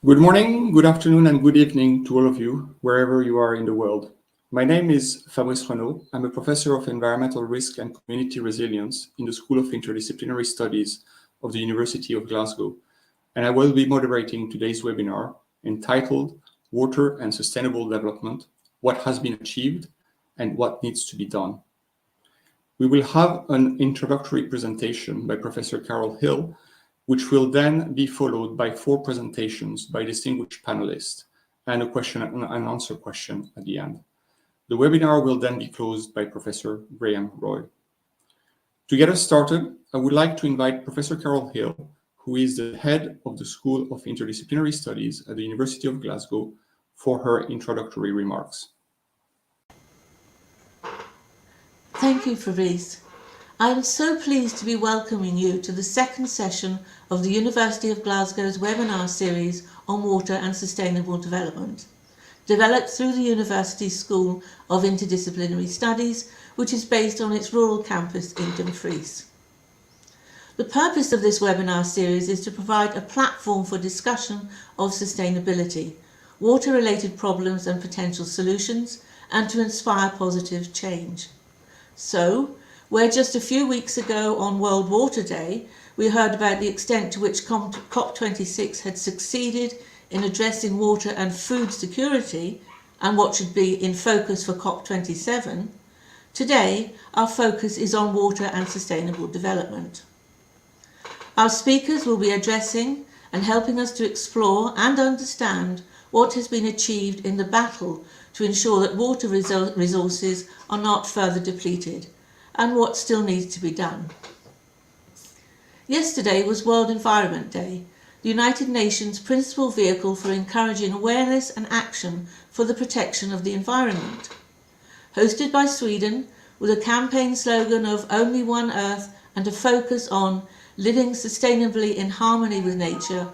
Good morning, good afternoon, and good evening to all of you, wherever you are in the world. My name is Fabrice Renaud. I'm a professor of environmental risk and community resilience in the School of Interdisciplinary Studies of the University of Glasgow, and I will be moderating today's webinar entitled Water and Sustainable Development: What has been achieved and what needs to be done. We will have an introductory presentation by Professor Carol Hill, which will then be followed by 4 presentations by distinguished panelists and a question and answer question at the end. The webinar will then be closed by Professor Graham Roy. To get us started, I would like to invite Professor Carol Hill, who is the head of the School of Interdisciplinary Studies at the University of Glasgow, for her introductory remarks. Thank you, Fabrice. I am so pleased to be welcoming you to the second session of the University of Glasgow's webinar series on water and sustainable development, developed through the University's School of Interdisciplinary Studies, which is based on its rural campus in Dumfries. The purpose of this webinar series is to provide a platform for discussion of sustainability, water-related problems and potential solutions, and to inspire positive change. So, where just a few weeks ago on World Water Day, we heard about the extent to which COP26 had succeeded in addressing water and food security and what should be in focus for COP27, today our focus is on water and sustainable development. Our speakers will be addressing and helping us to explore and understand what has been achieved in the battle to ensure that water resources are not further depleted, and what still needs to be done. Yesterday was World Environment Day, the United Nations principal vehicle for encouraging awareness and action for the protection of the environment. Hosted by Sweden, with a campaign slogan of Only One Earth and a focus on living sustainably in harmony with nature,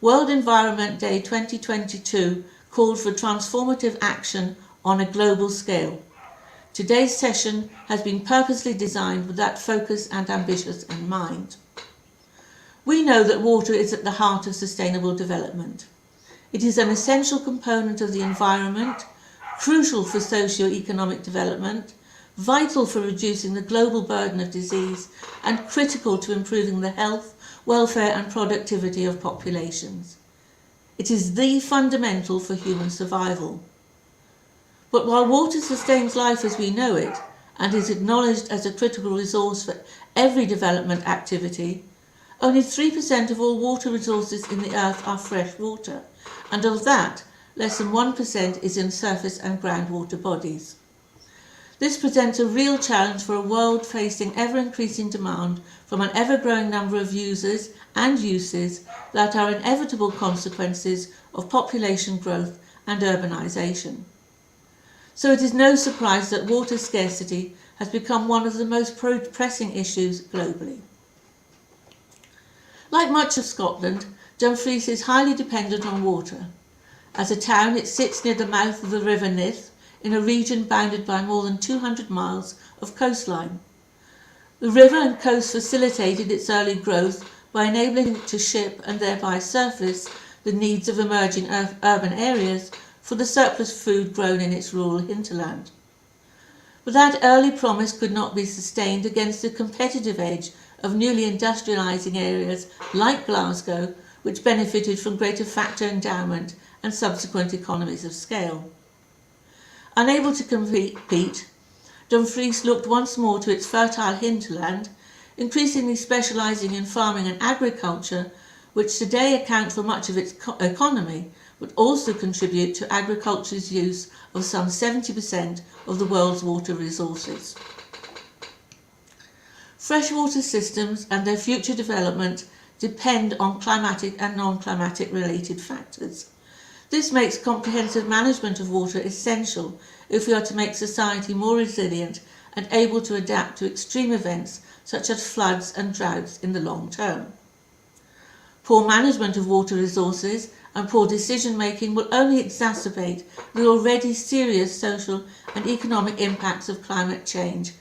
World Environment Day 2022 called for transformative action on a global scale. Today's session has been purposely designed with that focus and ambition in mind. We know that water is at the heart of sustainable development. It is an essential component of the environment, crucial for socio-economic development, vital for reducing the global burden of disease, and critical to improving the health, welfare and productivity of populations. It is the fundamental for human survival. But while water sustains life as we know it and is acknowledged as a critical resource for every development activity, only 3% of all water resources in the earth are fresh water, and of that, less than 1% is in surface and groundwater bodies. This presents a real challenge for a world facing ever-increasing demand from an ever-growing number of users and uses that are inevitable consequences of population growth and urbanisation. So it is no surprise that water scarcity has become one of the most pressing issues globally. Like much of Scotland, Dumfries is highly dependent on water. As a town, it sits near the mouth of the River Nith in a region bounded by more than 200 miles of coastline. The river and coast facilitated its early growth by enabling it to ship and thereby surface the needs of emerging urban areas for the surplus food grown in its rural hinterland. But that early promise could not be sustained against the competitive edge of newly industrialising areas like Glasgow, which benefited from greater factor endowment and subsequent economies of scale. Unable to compete, Dumfries looked once more to its fertile hinterland, increasingly specialising in farming and agriculture, which today account for much of its economy, but also contribute to agriculture's use of some 70% of the world's water resources. Freshwater systems and their future development depend on climatic and non-climatic related factors. This makes comprehensive management of water essential if we are to make society more resilient and able to adapt to extreme events such as floods and droughts in the long term. Poor management of water resources and poor decision-making will only exacerbate the already serious social and economic impacts of climate change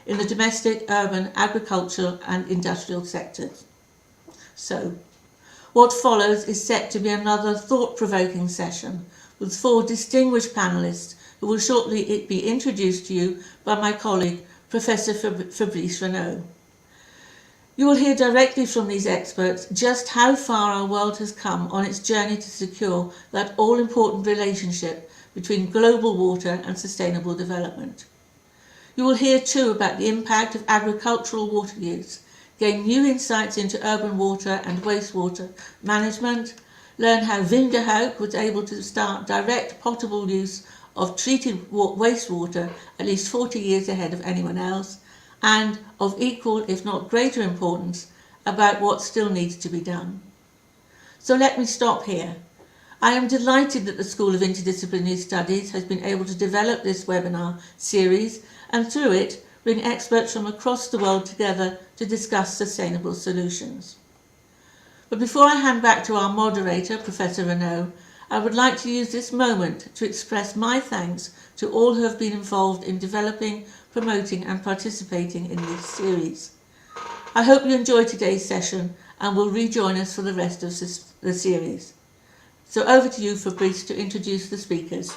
in the domestic, urban, agricultural and industrial sectors. So, What follows is set to be another thought-provoking session with 4 distinguished panellists who will shortly be introduced to you by my colleague, Professor Fabrice Renaud. You will hear directly from these experts just how far our world has come on its journey to secure that all-important relationship between global water and sustainable development. You will hear too about the impact of agricultural water use, gain new insights into urban water and wastewater management, learn how Wim de Hoek was able to start direct potable use of treated wastewater at least 40 years ahead of anyone else, and of equal, if not greater importance, about what still needs to be done. So let me stop here. I am delighted that the School of Interdisciplinary Studies has been able to develop this webinar series and through it bring experts from across the world together to discuss sustainable solutions. But before I hand back to our moderator, Professor Renaud, I would like to use this moment to express my thanks to all who have been involved in developing, promoting and participating in this series. I hope you enjoyed today's session and will rejoin us for the rest of the series. So over to you, Fabrice, to introduce the speakers.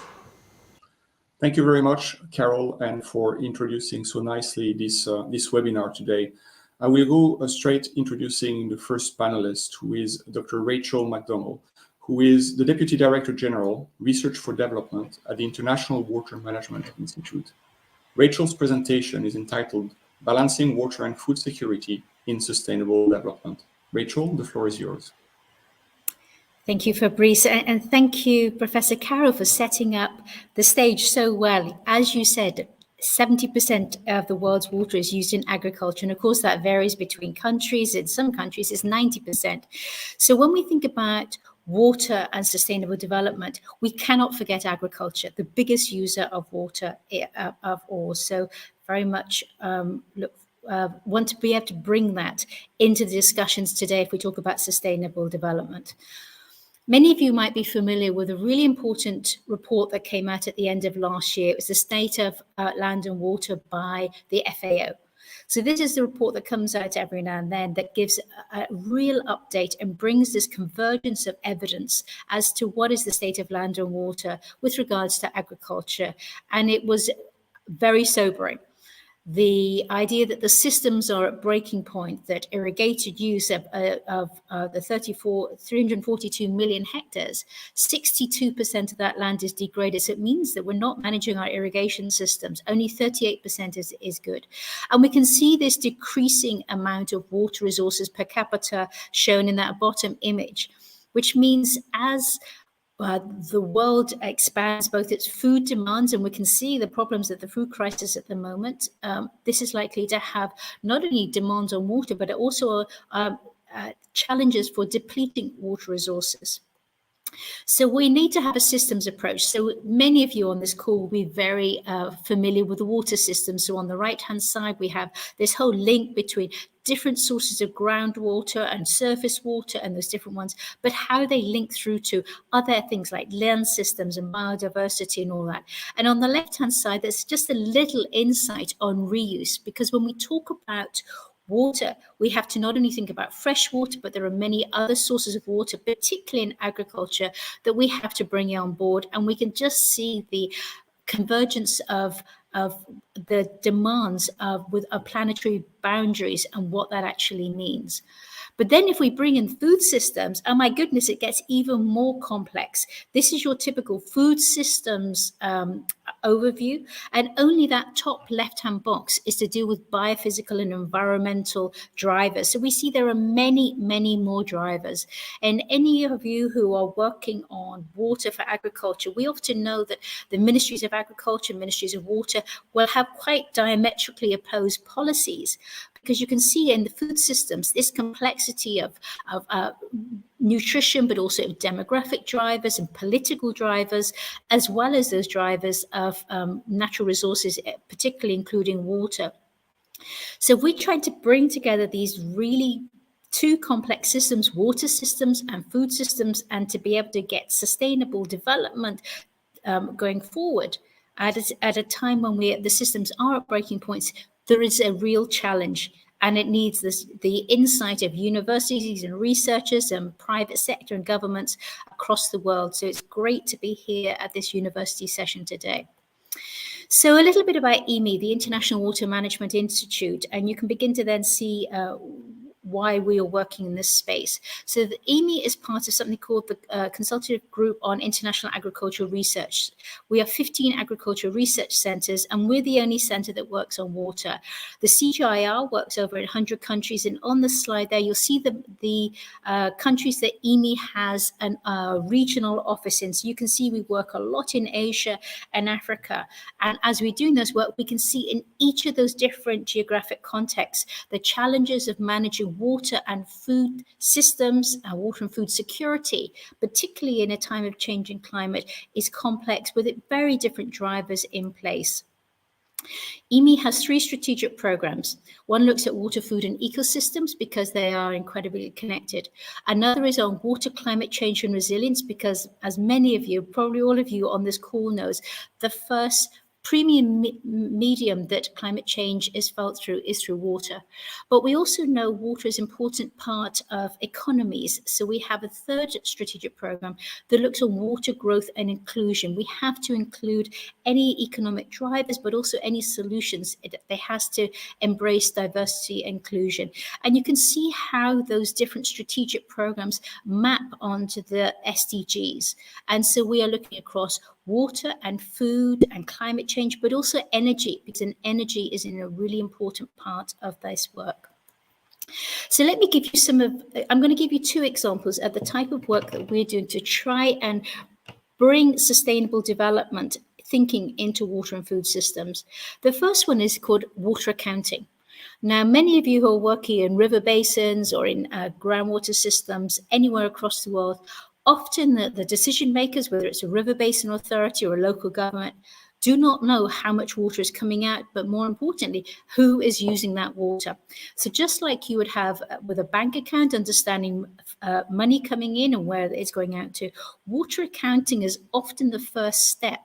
Thank you very much, Carol, and for introducing so nicely this webinar today. I will go straight introducing the first panelist, who is Dr. Rachel McDonnell, who is the Deputy Director General, Research for Development at the International Water Management Institute. Rachel's presentation is entitled Balancing Water and Food Security in Sustainable Development. Rachel, the floor is yours. Thank you, Fabrice, and thank you, Professor Carol, for setting up the stage so well. As you said, 70% of the world's water is used in agriculture, and of course that varies between countries. In some countries, it's 90%. So when we think about water and sustainable development, we cannot forget agriculture, the biggest user of water of all. So very much want to be able to bring that into the discussions today if we talk about sustainable development. Many of you might be familiar with a really important report that came out at the end of last year. It was the State of Land and Water by the FAO. So this is the report that comes out every now and then that gives a real update and brings this convergence of evidence as to what is the state of land and water with regards to agriculture. And it was very sobering. The idea that the systems are at breaking point, that irrigated use of the 342 million hectares, 62% of that land is degraded. So it means that we're not managing our irrigation systems. Only 38% is good. And we can see this decreasing amount of water resources per capita shown in that bottom image, which means as the world expands both its food demands, and we can see the problems of the food crisis at the moment. This is likely to have not only demands on water, but also challenges for depleting water resources. So we need to have a systems approach. So many of you on this call will be very familiar with the water system. So on the right-hand side, we have this whole link between different sources of groundwater and surface water and those different ones, but how they link through to other things like land systems and biodiversity and all that. And on the left-hand side, there's just a little insight on reuse, because when we talk about water, we have to not only think about fresh water, but there are many other sources of water, particularly in agriculture, that we have to bring on board. And we can just see the convergence of the demands with our planetary boundaries and what that actually means. But then if we bring in food systems, oh my goodness, it gets even more complex. This is your typical food systems overview, and only that top left-hand box is to deal with biophysical and environmental drivers. So we see there are many, many more drivers. And any of you who are working on water for agriculture, we often know that the ministries of agriculture, ministries of water will have quite diametrically opposed policies, because you can see in the food systems this complexity of nutrition, but also demographic drivers and political drivers, as well as those drivers of natural resources, particularly including water. So we tried to bring together these really two complex systems, water systems and food systems, and to be able to get sustainable development going forward at a time when the systems are at breaking points. There is a real challenge, and it needs the insight of universities and researchers and private sector and governments across the world. So it's great to be here at this university session today. So a little bit about IWMI, the International Water Management Institute, and you can begin to then see why we are working in this space. So the IWMI is part of something called the Consultative Group on International Agricultural Research. We have 15 agricultural research centres, and we're the only centre that works on water. The CGIAR works over 100 countries, and on the slide there, you'll see the countries that IWMI has a regional office in. So you can see we work a lot in Asia and Africa. And as we're doing this work, we can see in each of those different geographic contexts, the challenges of managing water and food systems, water and food security, particularly in a time of changing climate, is complex with very different drivers in place. IWMI has 3 strategic programs. One looks at water, food, and ecosystems because they are incredibly connected. Another is on water, climate change, and resilience because, as many of you, probably all of you on this call knows, the first premium medium that climate change is felt through is through water. But we also know water is an important part of economies. So we have a 3rd strategic program that looks at water growth and inclusion. We have to include any economic drivers, but also any solutions. They has to embrace diversity and inclusion. And you can see how those different strategic programs map onto the SDGs. And so we are looking across water and food and climate change, but also energy, because energy is in a really important part of this work. So let me give you I'm going to give you 2 examples of the type of work that we're doing to try and bring sustainable development thinking into water and food systems. The first one is called water accounting. Now, many of you who are working in river basins or in groundwater systems anywhere across the world, often the decision makers, whether it's a river basin authority or a local government, do not know how much water is coming out, but more importantly, who is using that water. So just like you would have with a bank account, understanding money coming in and where it's going out to, water accounting is often the first step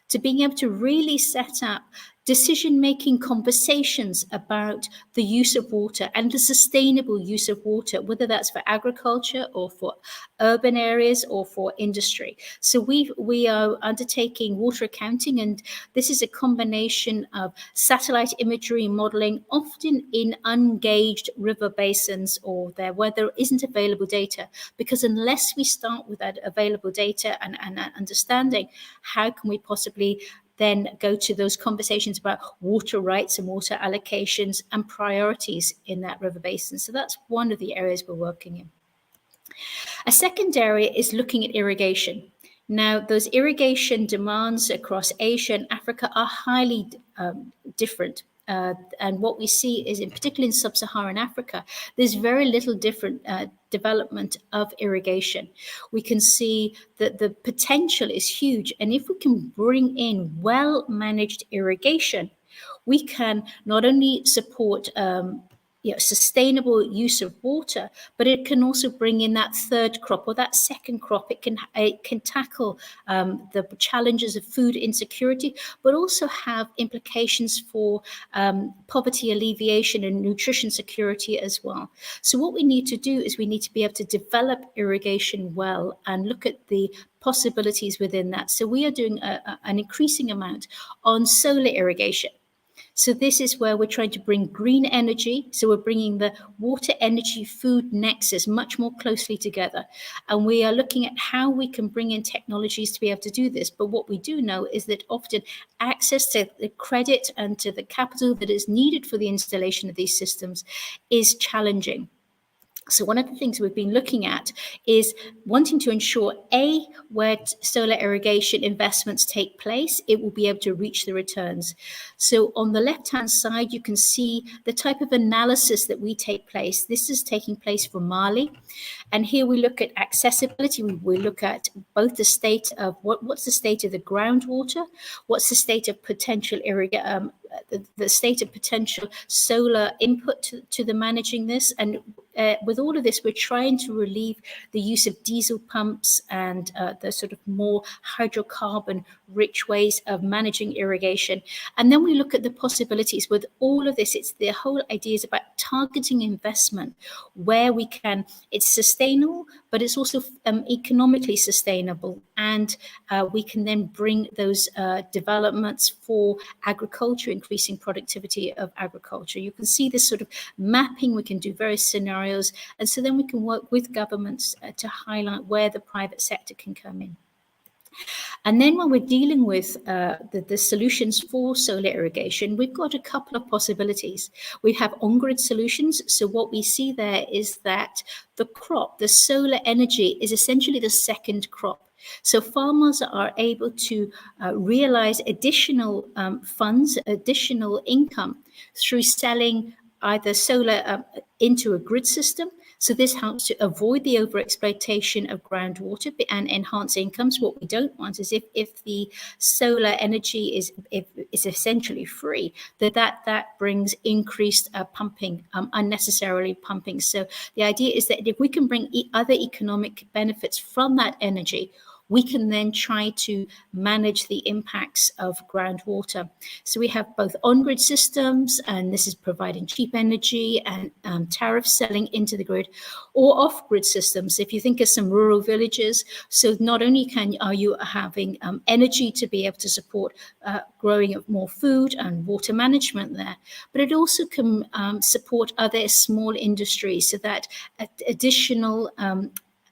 to being able to really set up decision-making conversations about the use of water and the sustainable use of water, whether that's for agriculture or for urban areas or for industry. So we are undertaking water accounting, and this is a combination of satellite imagery modeling, often in ungauged river basins or where there isn't available data, because unless we start with that available data and understanding, how can we possibly then go to those conversations about water rights and water allocations and priorities in that river basin. So that's one of the areas we're working in. A second area is looking at irrigation. Now, those irrigation demands across Asia and Africa are highly different. And what we see is, in particular in sub-Saharan Africa, there's very little different development of irrigation. We can see that the potential is huge. And if we can bring in well-managed irrigation, we can not only support sustainable use of water, but it can also bring in that 3rd crop or that 2nd crop. It can tackle the challenges of food insecurity, but also have implications for poverty alleviation and nutrition security as well. So what we need to do is we need to be able to develop irrigation well and look at the possibilities within that. So we are doing an increasing amount on solar irrigation. So this is where we're trying to bring green energy. So we're bringing the water, energy, food nexus much more closely together. And we are looking at how we can bring in technologies to be able to do this. But what we do know is that often access to the credit and to the capital that is needed for the installation of these systems is challenging. So one of the things we've been looking at is wanting to ensure, A, where solar irrigation investments take place, it will be able to reach the returns. So on the left-hand side, you can see the type of analysis that we take place. This is taking place for Mali. And here we look at accessibility. We look at both the state of what's the state of the groundwater, what's the state of potential the state of potential solar input to the managing this, and with all of this, we're trying to relieve the use of diesel pumps and the sort of more hydrocarbon-rich ways of managing irrigation. And then we look at the possibilities with all of this. It's the whole idea is about targeting investment where we can. It's sustainable, but it's also economically sustainable. And we can then bring those developments for agriculture, increasing productivity of agriculture. You can see this sort of mapping. We can do various scenarios. And so then we can work with governments to highlight where the private sector can come in. And then when we're dealing with the solutions for solar irrigation, we've got a couple of possibilities. We have on-grid solutions. So what we see there is that the crop, the solar energy, is essentially the second crop. So farmers are able to realize additional funds, additional income through selling either solar into a grid system. So this helps to avoid the overexploitation of groundwater and enhance incomes. What we don't want is if the solar energy is essentially free, that brings increased pumping, unnecessarily pumping. So the idea is that if we can bring other economic benefits from that energy, we can then try to manage the impacts of groundwater. So we have both on-grid systems, and this is providing cheap energy and tariff selling into the grid, or off-grid systems. If you think of some rural villages, so not only are you having energy to be able to support growing of more food and water management there, but it also can support other small industries, so that additional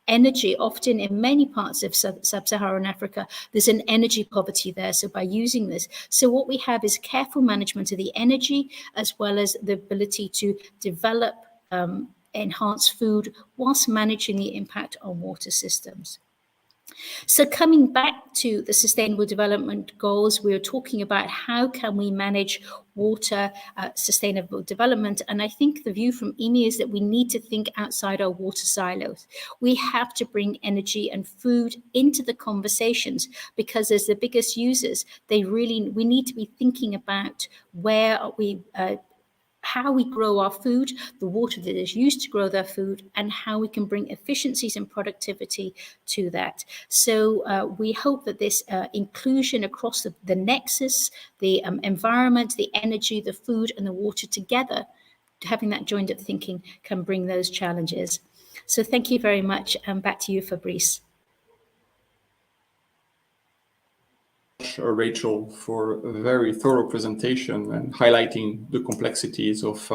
energy. Often in many parts of sub-Saharan Africa, there's an energy poverty there. So by using this, so what we have is careful management of the energy, as well as the ability to develop enhanced food whilst managing the impact on water systems. So coming back to the Sustainable Development Goals, we are talking about how can we manage water sustainable development. And I think the view from IMI is that we need to think outside our water silos. We have to bring energy and food into the conversations, because as the biggest users, we need to be thinking about where we how we grow our food, the water that is used to grow their food, and how we can bring efficiencies and productivity to that. So we hope that this inclusion across the nexus, the environment, the energy, the food, and the water together, having that joined up thinking, can bring those challenges. So thank you very much, and back to you, Fabrice. Rachel, for a very thorough presentation and highlighting the complexities of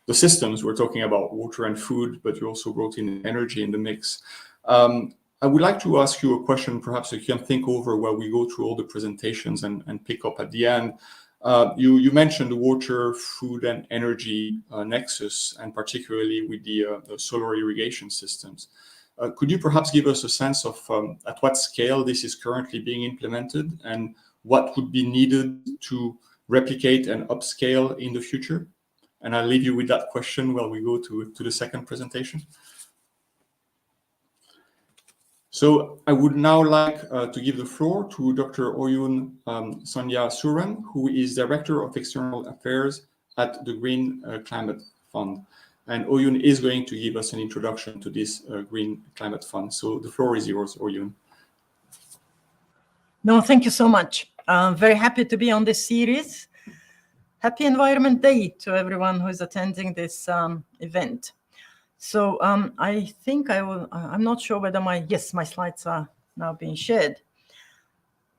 the systems. We're talking about water and food, but you also brought in energy in the mix. I would like to ask you a question, perhaps you can think over while we go through all the presentations and pick up at the end. You mentioned the water, food, and energy nexus, and particularly with the solar irrigation systems. Could you perhaps give us a sense of at what scale this is currently being implemented, and what would be needed to replicate and upscale in the future? And I'll leave you with that question while we go to the second presentation. So I would now like to give the floor to Dr. Oyun Sanyasuren, who is Director of External Affairs at the Green Climate Fund. And Oyun is going to give us an introduction to this Green Climate Fund. So the floor is yours, Oyun. No, thank you so much. I'm very happy to be on this series. Happy Environment Day to everyone who is attending this event. So I think I'm not sure whether my slides are now being shared.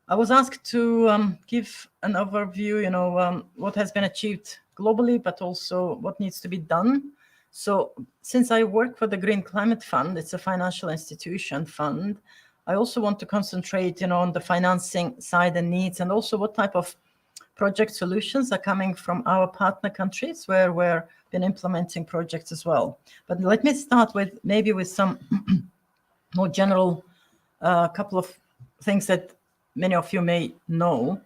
I was asked to give an overview, what has been achieved globally, but also what needs to be done. So since I work for the Green Climate Fund, it's a financial institution fund, I also want to concentrate, on the financing side and needs, and also what type of project solutions are coming from our partner countries where we're been implementing projects as well. But let me start with some more general couple of things that many of you may know.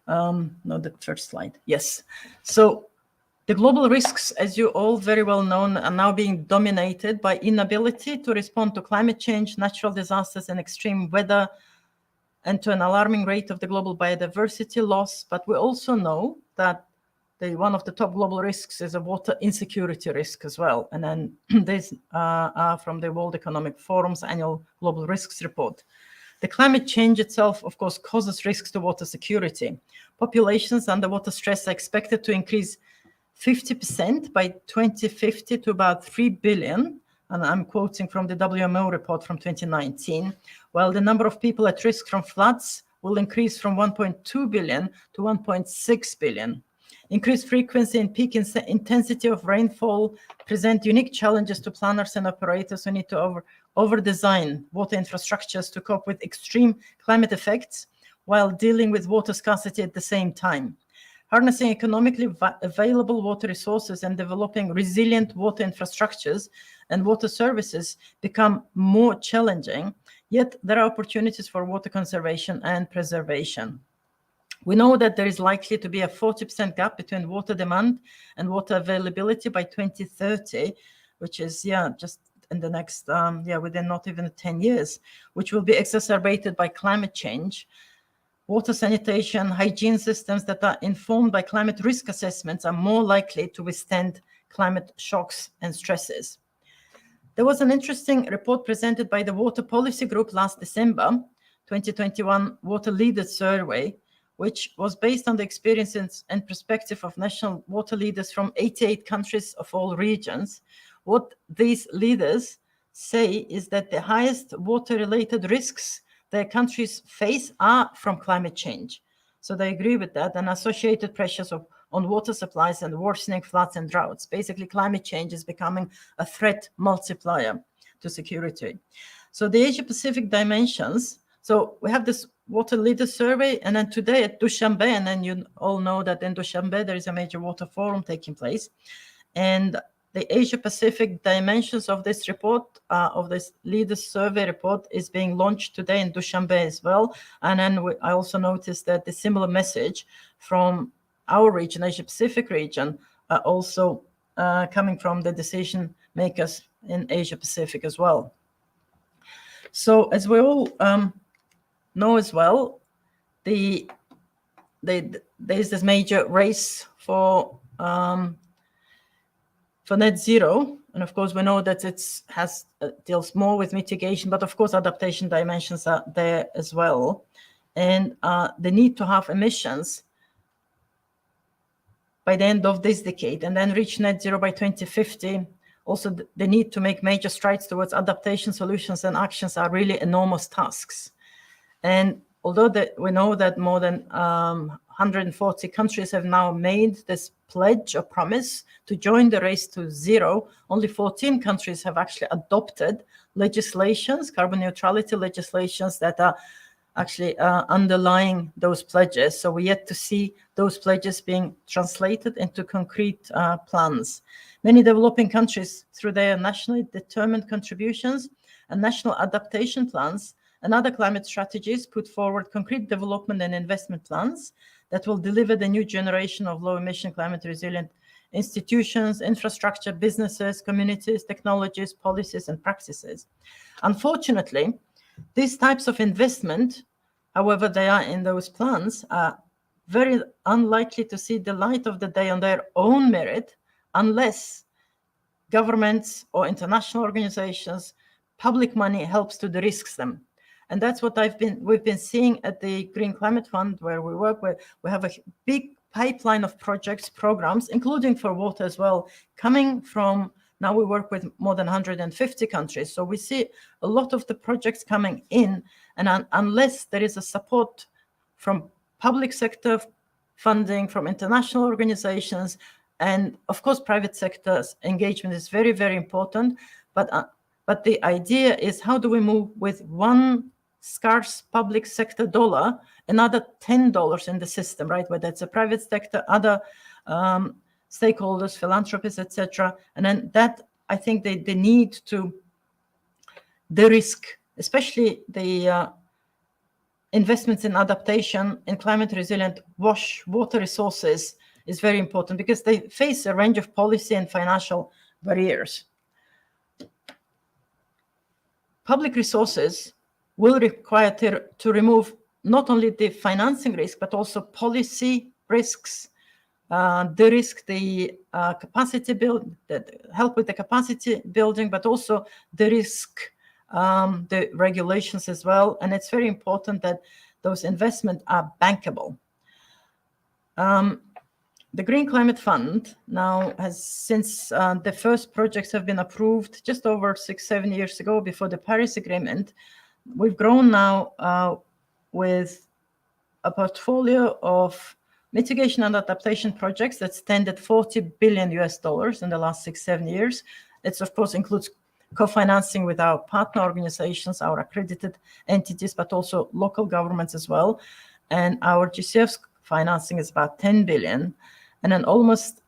No, the first slide. Yes. So the global risks, as you all very well know, are now being dominated by inability to respond to climate change, natural disasters, and extreme weather, and to an alarming rate of the global biodiversity loss. But we also know that one of the top global risks is a water insecurity risk as well. And then these are from the World Economic Forum's annual Global Risks Report. The climate change itself, of course, causes risks to water security. Populations under water stress are expected to increase 50% by 2050 to about 3 billion. And I'm quoting from the WMO report from 2019, while the number of people at risk from floods will increase from 1.2 billion to 1.6 billion. Increased frequency and peak intensity of rainfall present unique challenges to planners and operators who need to over-design water infrastructures to cope with extreme climate effects while dealing with water scarcity at the same time. Harnessing economically available water resources and developing resilient water infrastructures and water services become more challenging, yet there are opportunities for water conservation and preservation. We know that there is likely to be a 40% gap between water demand and water availability by 2030, which is, just in the next, within not even 10 years, which will be exacerbated by climate change. Water sanitation, hygiene systems that are informed by climate risk assessments are more likely to withstand climate shocks and stresses. There was an interesting report presented by the Water Policy Group last December, 2021 Water Leaders Survey, which was based on the experiences and perspective of national water leaders from 88 countries of all regions. What these leaders say is that the highest water-related risks their countries face are from climate change. So they agree with that, and associated pressures on water supplies and worsening floods and droughts. Basically, climate change is becoming a threat multiplier to security. So the Asia-Pacific dimensions, so we have this Water Leaders Survey, and then today at Dushanbe, and then you all know that in Dushanbe there is a major water forum taking place. And the Asia-Pacific dimensions of this report, of this Leaders Survey report, is being launched today in Dushanbe as well. And then I also noticed that the similar message from our region, Asia-Pacific region, are also coming from the decision makers in Asia-Pacific as well. So as we all know as well, there's this major race for net zero, and of course we know that it deals more with mitigation, but of course adaptation dimensions are there as well, and the need to have emissions by the end of this decade and then reach net zero by 2050. Also, the need to make major strides towards adaptation solutions and actions are really enormous tasks. And although we know that more than 140 countries have now made this pledge or promise to join the race to zero, only 14 countries have actually adopted legislations, carbon neutrality legislations that are actually underlying those pledges. So we're yet to see those pledges being translated into concrete plans. Many developing countries, through their nationally determined contributions and national adaptation plans and other climate strategies, put forward concrete development and investment plans that will deliver the new generation of low-emission, climate-resilient institutions, infrastructure, businesses, communities, technologies, policies, and practices. Unfortunately, these types of investment, however they are in those plans, are very unlikely to see the light of the day on their own merit unless governments or international organizations, public money helps to de-risk them. And that's what we've been seeing at the Green Climate Fund, where we work with. We have a big pipeline of projects, programs, including for water as well, coming from, now we work with more than 150 countries. So we see a lot of the projects coming in, and unless there is a support from public sector funding, from international organizations, and of course, private sector's engagement is very, very important. But the idea is, how do we move with one scarce public sector dollar, another $10 in the system, right? Whether it's a private sector, other stakeholders, philanthropists, etc. And then that, I think they need to de-risk, especially the investments in adaptation in climate resilient water resources is very important, because they face a range of policy and financial barriers. Public resources will require to remove not only the financing risk, but also policy risks, de-risk the capacity build, help with the capacity building, but also de-risk the regulations as well. And it's very important that those investments are bankable. The Green Climate Fund now has, since the first projects have been approved just over 6-7 years ago before the Paris Agreement, we've grown now with a portfolio of mitigation and adaptation projects that stand at $40 billion in the last 6-7 years. It, of course, includes co-financing with our partner organizations, our accredited entities, but also local governments as well. And our GCF's financing is about 10 billion. And then almost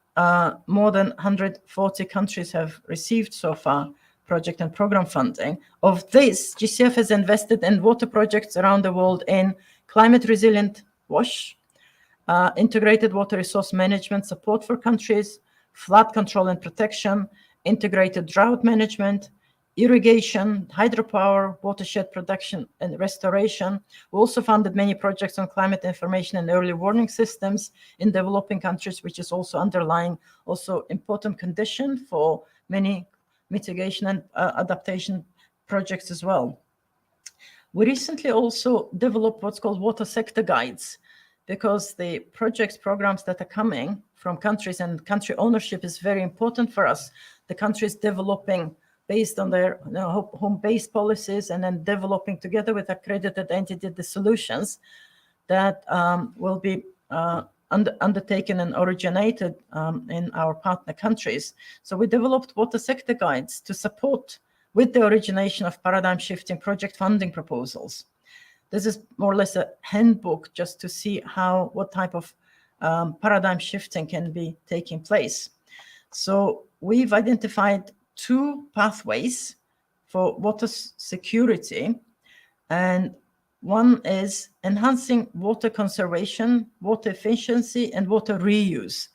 more than 140 countries have received so far project and program funding. Of this, GCF has invested in water projects around the world in climate resilient WASH, integrated water resource management support for countries, flood control and protection, integrated drought management, irrigation, hydropower, watershed production and restoration. We also funded many projects on climate information and early warning systems in developing countries, which is also underlying also important condition for many mitigation and adaptation projects as well. We recently also developed what's called water sector guides, because the projects, programs that are coming from countries and country ownership is very important for us. The countries developing based on their home-based policies and then developing together with accredited entity the solutions that will be undertaken and originated in our partner countries. So we developed water sector guides to support with the origination of paradigm shifting project funding proposals. This is more or less a handbook just to see what type of paradigm shifting can be taking place. So we've identified 2 pathways for water security, and one is enhancing water conservation, water efficiency, and water reuse.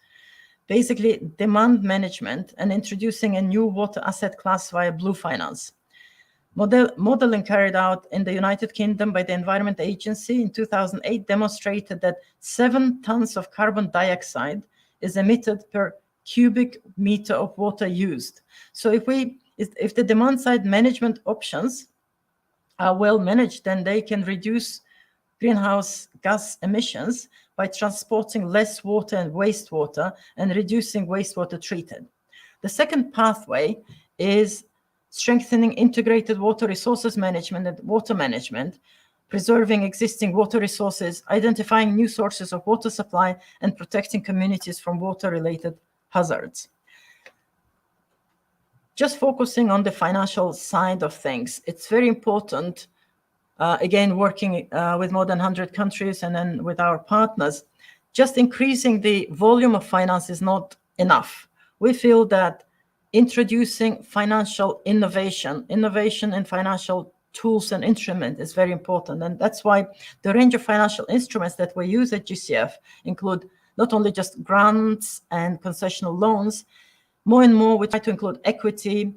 Basically, demand management and introducing a new water asset class via blue finance. Modeling carried out in the United Kingdom by the Environment Agency in 2008 demonstrated that 7 tons of carbon dioxide is emitted per cubic meter of water used. So if the demand side management options are well managed, then they can reduce greenhouse gas emissions by transporting less water and wastewater and reducing wastewater treated. The second pathway is strengthening integrated water resources management and water management, preserving existing water resources, identifying new sources of water supply, and protecting communities from water-related hazards. Just focusing on the financial side of things, it's very important, again, working with more than 100 countries and then with our partners, just increasing the volume of finance is not enough. We feel that introducing financial innovation in financial tools and instruments is very important. And that's why the range of financial instruments that we use at GCF include not only just grants and concessional loans, more and more we try to include equity,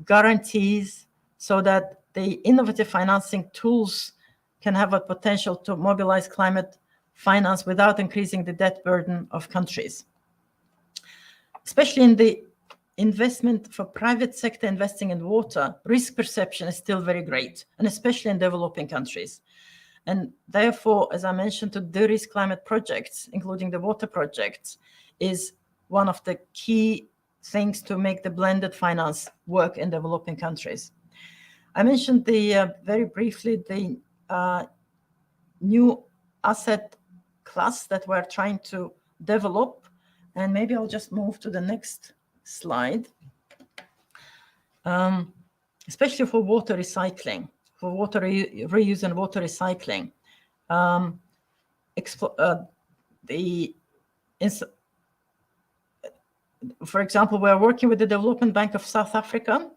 guarantees, so that the innovative financing tools can have a potential to mobilize climate finance without increasing the debt burden of countries. Especially in the investment for private sector investing in water, risk perception is still very great, and especially in developing countries. And therefore, as I mentioned, to de-risk climate projects, including the water projects, is one of the key things to make the blended finance work in developing countries. I mentioned very briefly the new asset class that we're trying to develop, and maybe I'll just move to the next slide. Especially for water recycling, for water reuse and water recycling. For example, we are working with the Development Bank of South Africa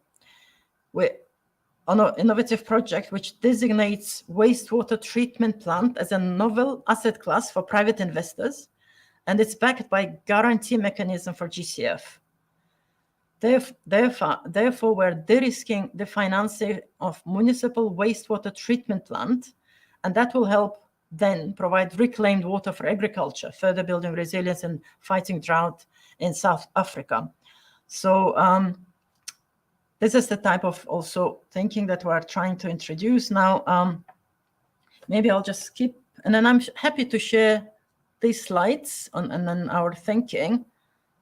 on an innovative project which designates wastewater treatment plant as a novel asset class for private investors, and it's backed by guarantee mechanism for GCF. Therefore, we're de-risking the financing of municipal wastewater treatment plant, and that will help then provide reclaimed water for agriculture, further building resilience and fighting drought in South Africa. So this is the type of also thinking that we're trying to introduce now. Maybe I'll just skip, and then I'm happy to share these slides and then our thinking,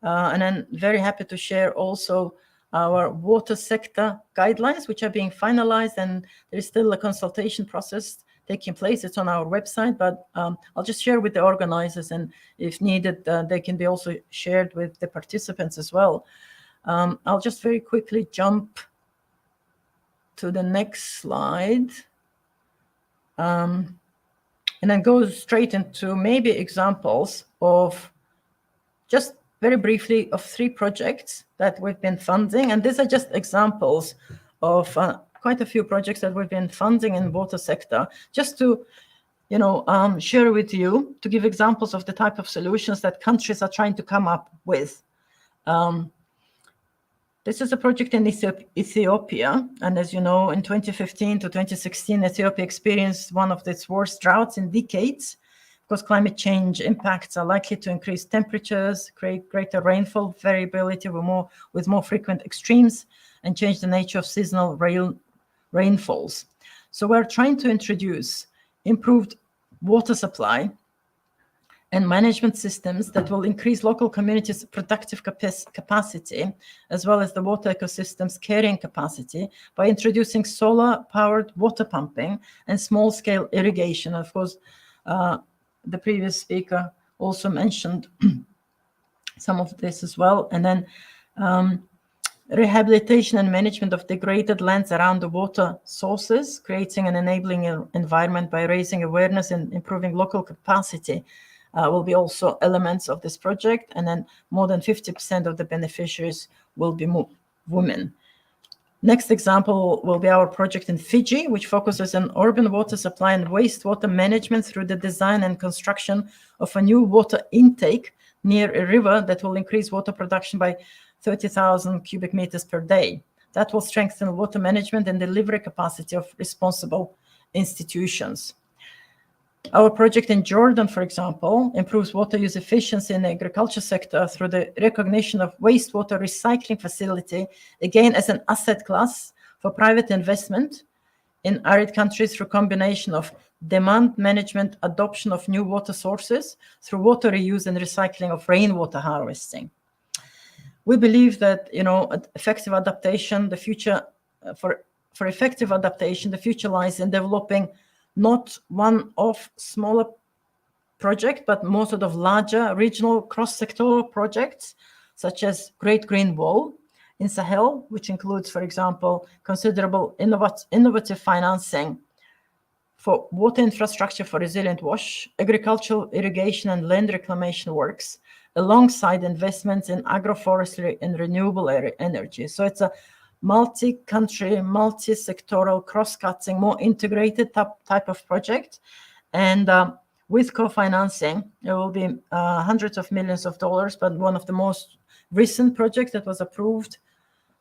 and then very happy to share also our water sector guidelines, which are being finalized, and there is still a consultation process taking place. It's on our website, but I'll just share with the organizers, and if needed, they can be also shared with the participants as well. I'll just very quickly jump to the next slide, and then go straight into maybe examples of, just very briefly, of 3 projects that we've been funding. And these are just examples of quite a few projects that we've been funding in water sector, just to, share with you, to give examples of the type of solutions that countries are trying to come up with. This is a project in Ethiopia. And as you know, in 2015 to 2016, Ethiopia experienced one of its worst droughts in decades, because climate change impacts are likely to increase temperatures, create greater rainfall variability with more frequent extremes, and change the nature of seasonal rainfalls. So we're trying to introduce improved water supply and management systems that will increase local communities' productive capacity, as well as the water ecosystem's carrying capacity, by introducing solar-powered water pumping and small-scale irrigation. Of course, the previous speaker also mentioned some of this as well. And then rehabilitation and management of degraded lands around the water sources, creating an enabling environment by raising awareness and improving local capacity, will be also elements of this project. And then more than 50% of the beneficiaries will be women. Next example will be our project in Fiji, which focuses on urban water supply and wastewater management through the design and construction of a new water intake near a river that will increase water production by 30,000 cubic meters per day. That will strengthen water management and delivery capacity of responsible institutions. Our project in Jordan, for example, improves water use efficiency in the agriculture sector through the recognition of wastewater recycling facility, again as an asset class for private investment in arid countries through combination of demand management, adoption of new water sources through water reuse and recycling of rainwater harvesting. We believe that, effective adaptation, the future for effective adaptation, the future lies in developing not one-off smaller project, but more sort of larger regional cross-sectoral projects, such as Great Green Wall in Sahel, which includes, for example, considerable innovative financing for water infrastructure for resilient wash, agricultural irrigation and land reclamation works, alongside investments in agroforestry and renewable energy. So it's a multi-country, multi-sectoral, cross-cutting, more integrated type of project. And with co-financing, there will be hundreds of millions of dollars, but one of the most recent projects that was approved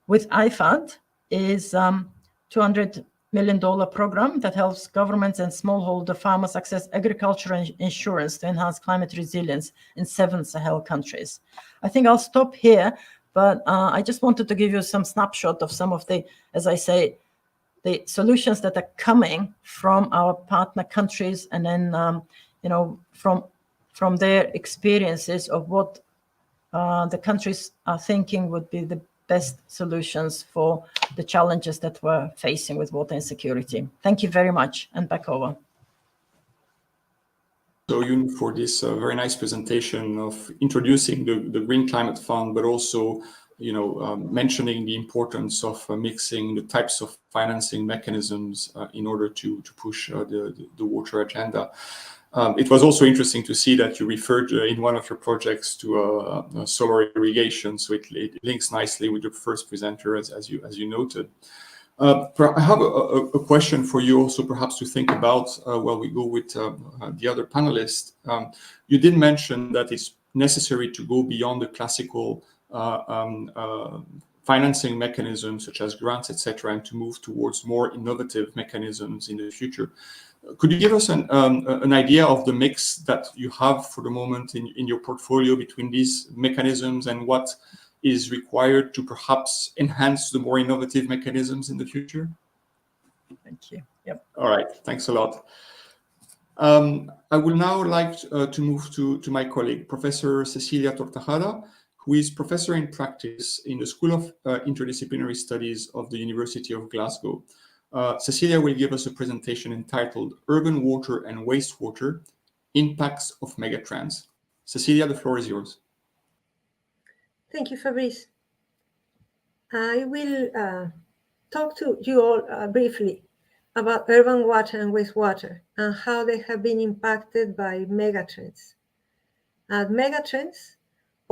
with IFAD is $200 million program that helps governments and smallholder farmers access agricultural insurance to enhance climate resilience in 7 Sahel countries. I think I'll stop here. But I just wanted to give you some snapshot of some of the, as I say, the solutions that are coming from our partner countries, and then, from their experiences of what the countries are thinking would be the best solutions for the challenges that we're facing with water insecurity. Thank you very much, and back over. So, Yun, for this very nice presentation of introducing the Green Climate Fund, but also, mentioning the importance of mixing the types of financing mechanisms in order to push the water agenda. It was also interesting to see that you referred in one of your projects to solar irrigation, so it links nicely with the first presenter, as you noted. I have a question for you also, perhaps to think about while we go with the other panelists. You did mention that it's necessary to go beyond the classical financing mechanisms such as grants, etc., and to move towards more innovative mechanisms in the future. Could you give us an idea of the mix that you have for the moment in your portfolio between these mechanisms and what is required to perhaps enhance the more innovative mechanisms in the future? Thank you. Yep. All right, thanks a lot. I would now like to move to my colleague, Professor Cecilia Tortajada, who is professor in practice in the School of Interdisciplinary Studies of the University of Glasgow. Cecilia will give us a presentation entitled Urban Water and Wastewater, Impacts of Megatrends. Cecilia, the floor is yours. Thank you, Fabrice. I will talk to you all briefly about urban water and wastewater and how they have been impacted by megatrends. Megatrends,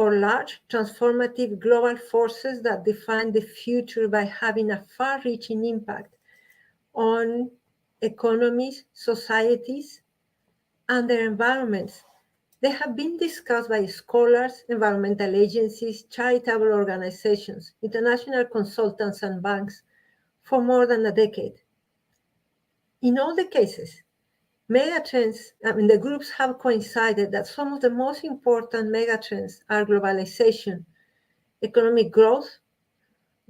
or large transformative global forces that define the future by having a far-reaching impact on economies, societies, and their environments. They have been discussed by scholars, environmental agencies, charitable organizations, international consultants, and banks for more than a decade. In all the cases, megatrends, the groups have coincided that some of the most important megatrends are globalization, economic growth,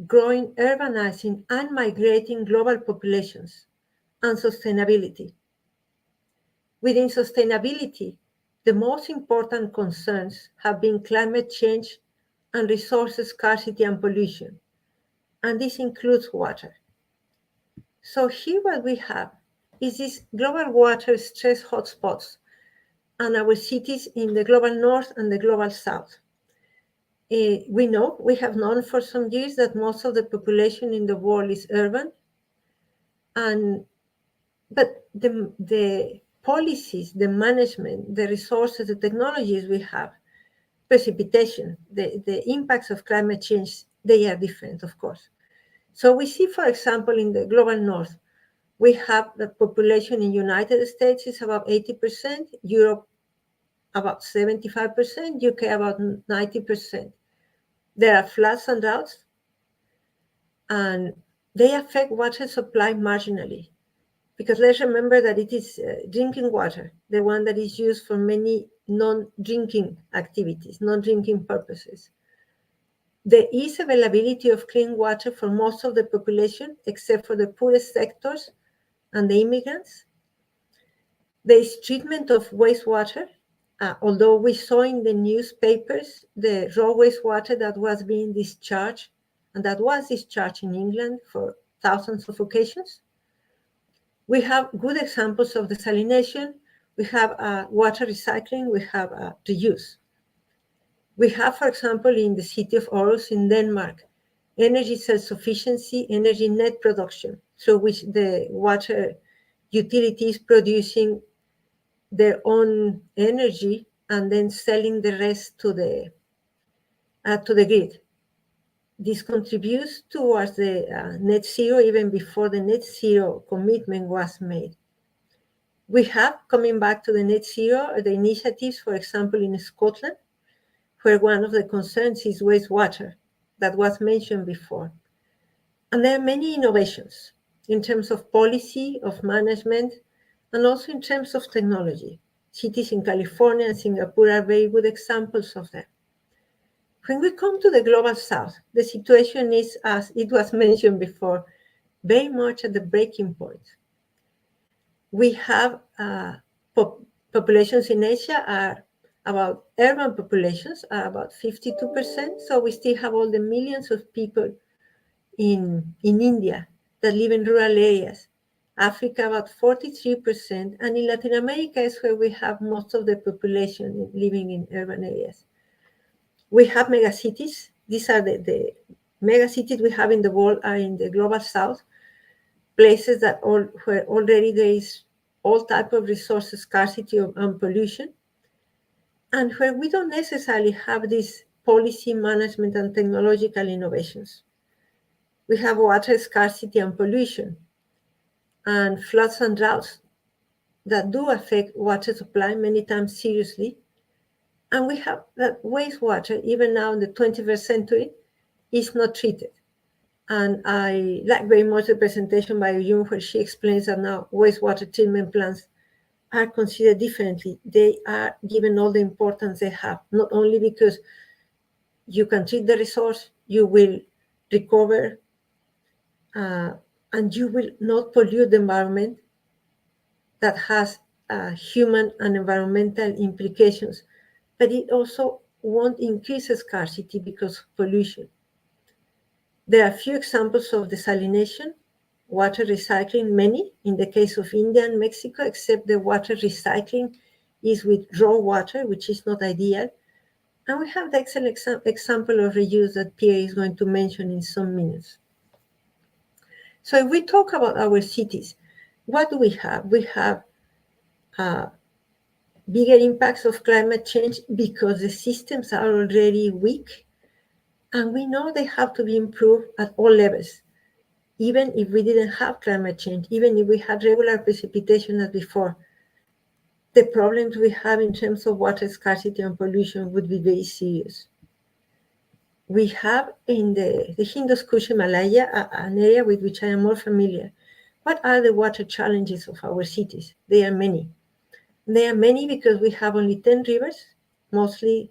growing, urbanizing, and migrating global populations, and sustainability. Within sustainability, the most important concerns have been climate change and resource scarcity and pollution, and this includes water. So here what we have is these global water stress hotspots and our cities in the global north and the global south. We have known for some years that most of the population in the world is urban, but the policies, the management, the resources, the technologies we have, precipitation, the impacts of climate change, they are different, of course. So we see, for example, in the global north, we have the population in United States is about 80%, Europe about 75%, UK about 90%. There are floods and droughts, and they affect water supply marginally. Because let's remember that it is drinking water, the one that is used for many non-drinking activities, non-drinking purposes. There is availability of clean water for most of the population, except for the poorest sectors and the immigrants. There is treatment of wastewater, although we saw in the newspapers the raw wastewater that was being discharged, and that was discharged in England for thousands of occasions. We have good examples of desalination. We have water recycling. We have reuse. We have, for example, in the city of Aarhus in Denmark, energy self-sufficiency, energy net production, through which the water utility is producing their own energy and then selling the rest to the grid. This contributes towards the net zero even before the net zero commitment was made. We have, coming back to the net zero, the initiatives, for example, in Scotland, where one of the concerns is wastewater that was mentioned before. And there are many innovations in terms of policy, of management, and also in terms of technology. Cities in California and Singapore are very good examples of that. When we come to the global south, the situation is, as it was mentioned before, very much at the breaking point. We have populations in Asia are about urban populations are about 52%. So we still have all the millions of people in India that live in rural areas. Africa about 43%, and in Latin America is where we have most of the population living in urban areas. We have megacities. These are the megacities we have in the world are in the global south, places that where already there is all type of resource scarcity and pollution, and where we don't necessarily have this policy management and technological innovations. We have water scarcity and pollution, and floods and droughts that do affect water supply many times seriously. And we have that wastewater, even now in the 21st century, is not treated. And I like very much the presentation by June, where she explains that now wastewater treatment plants are considered differently. They are given all the importance they have, not only because you can treat the resource, you will recover, and you will not pollute the environment that has human and environmental implications, but it also won't increase scarcity because of pollution. There are a few examples of desalination, water recycling, many in the case of India and Mexico, except the water recycling is with raw water, which is not ideal. And we have the excellent example of reuse that Pierre is going to mention in some minutes. So if we talk about our cities, what do we have? We have bigger impacts of climate change because the systems are already weak, and we know they have to be improved at all levels. Even if we didn't have climate change, even if we had regular precipitation as before, the problems we have in terms of water scarcity and pollution would be very serious. We have in the Hindus Kush Himalaya, an area with which I am more familiar. What are the water challenges of our cities? There are many. There are many because we have only 10 rivers, mostly,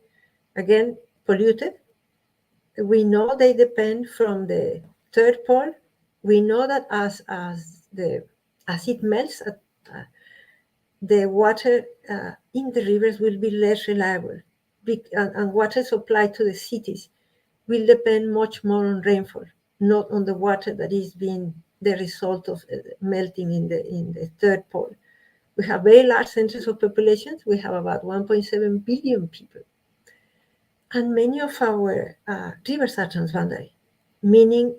again, polluted. We know they depend from the third pole. We know that as it melts, the water in the rivers will be less reliable, and water supply to the cities will depend much more on rainfall, not on the water that is being the result of melting in the third pole. We have very large centers of populations. We have about 1.7 billion people. And many of our rivers are transboundary, meaning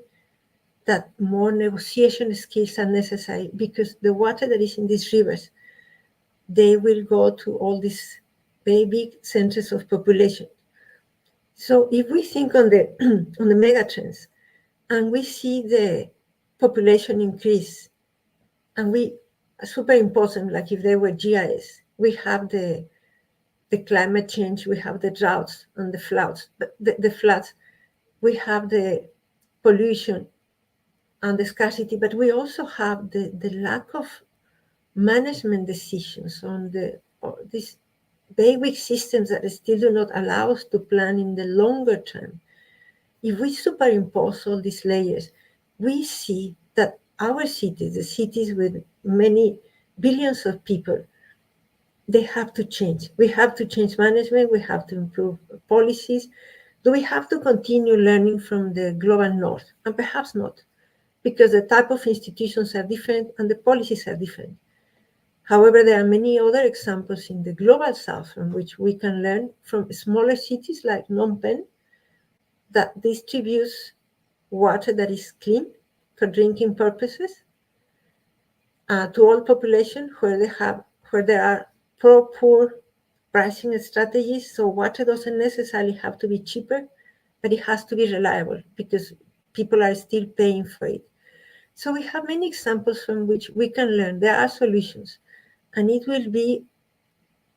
that more negotiation skills are necessary because the water that is in these rivers, they will go to all these very big centers of population. So if we think on the on the megatrends, and we see the population increase, and we superimpose them, like if they were GIS, we have the climate change, we have the droughts and the floods, the floods, we have the pollution and the scarcity, but we also have the lack of management decisions on these very weak systems that still do not allow us to plan in the longer term. If we superimpose all these layers, we see that our cities, the cities with many billions of people, they have to change. We have to change management. We have to improve policies. Do we have to continue learning from the global north? And perhaps not, because the type of institutions are different and the policies are different. However, there are many other examples in the global south from which we can learn from smaller cities like Phnom Penh that distributes water that is clean for drinking purposes to all population where there are pro-poor pricing strategies. So water doesn't necessarily have to be cheaper, but it has to be reliable because people are still paying for it. So we have many examples from which we can learn. There are solutions, and it will be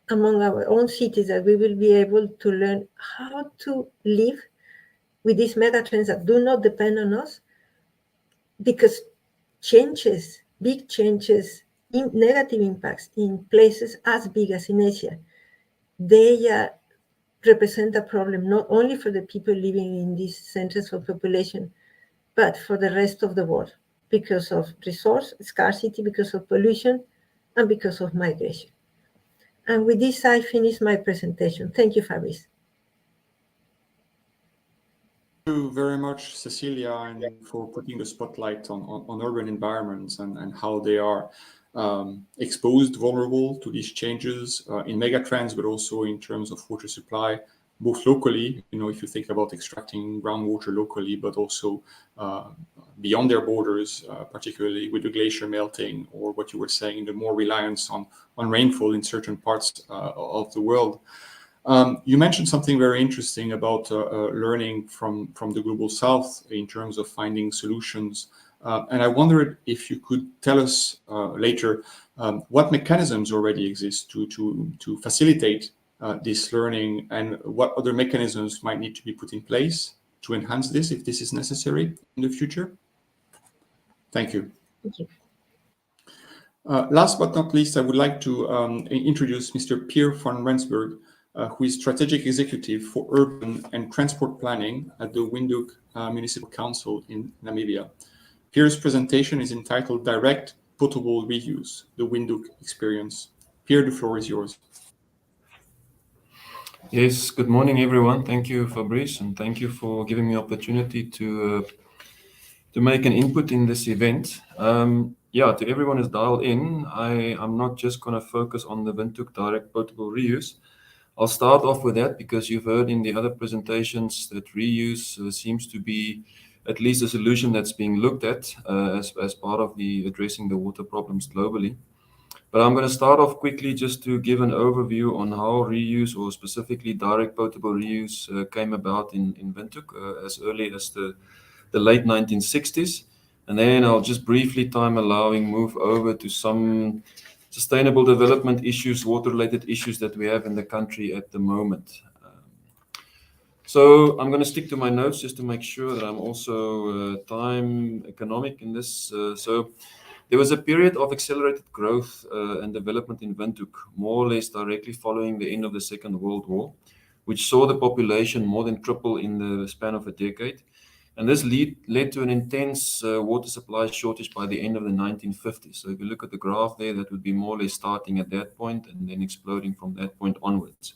among our own cities that we will be able to learn how to live with these megatrends that do not depend on us, because changes, big changes, negative impacts in places as big as in Asia, they represent a problem not only for the people living in these centers of population, but for the rest of the world because of resource scarcity, because of pollution, and because of migration. And with this, I finish my presentation. Thank you, Fabrice. Thank you very much, Cecilia, and for putting the spotlight on urban environments and how they are exposed, vulnerable to these changes in megatrends, but also in terms of water supply, both locally, if you think about extracting groundwater locally, but also beyond their borders, particularly with the glacier melting, or what you were saying, the more reliance on rainfall in certain parts of the world. You mentioned something very interesting about learning from the Global South in terms of finding solutions. And I wondered if you could tell us later what mechanisms already exist to facilitate this learning, and what other mechanisms might need to be put in place to enhance this if this is necessary in the future? Thank you. Thank you. Last but not least, I would like to introduce Mr. Pierre van Rensburg, who is Strategic Executive for Urban and Transport Planning at the Windhoek Municipal Council in Namibia. Pierre's presentation is entitled Direct Potable Reuse, the Windhoek Experience. Pierre, the floor is yours. Yes, good morning, everyone. Thank you, Fabrice, and thank you for giving me opportunity to make an input in this event. To everyone who's dialed in, I'm not just going to focus on the Windhoek Direct Potable Reuse. I'll start off with that because you've heard in the other presentations that reuse seems to be at least a solution that's being looked at as part of addressing the water problems globally. But I'm going to start off quickly just to give an overview on how reuse, or specifically direct potable reuse, came about in Windhoek as early as the late 1960s. And then I'll just briefly, time allowing, move over to some sustainable development issues, water-related issues that we have in the country at the moment. So I'm going to stick to my notes just to make sure that I'm also time economic in this. So there was a period of accelerated growth and development in Windhoek, more or less directly following the end of the Second World War, which saw the population more than triple in the span of a decade. And this led to an intense water supply shortage by the end of the 1950s. So if you look at the graph there, that would be more or less starting at that point and then exploding from that point onwards.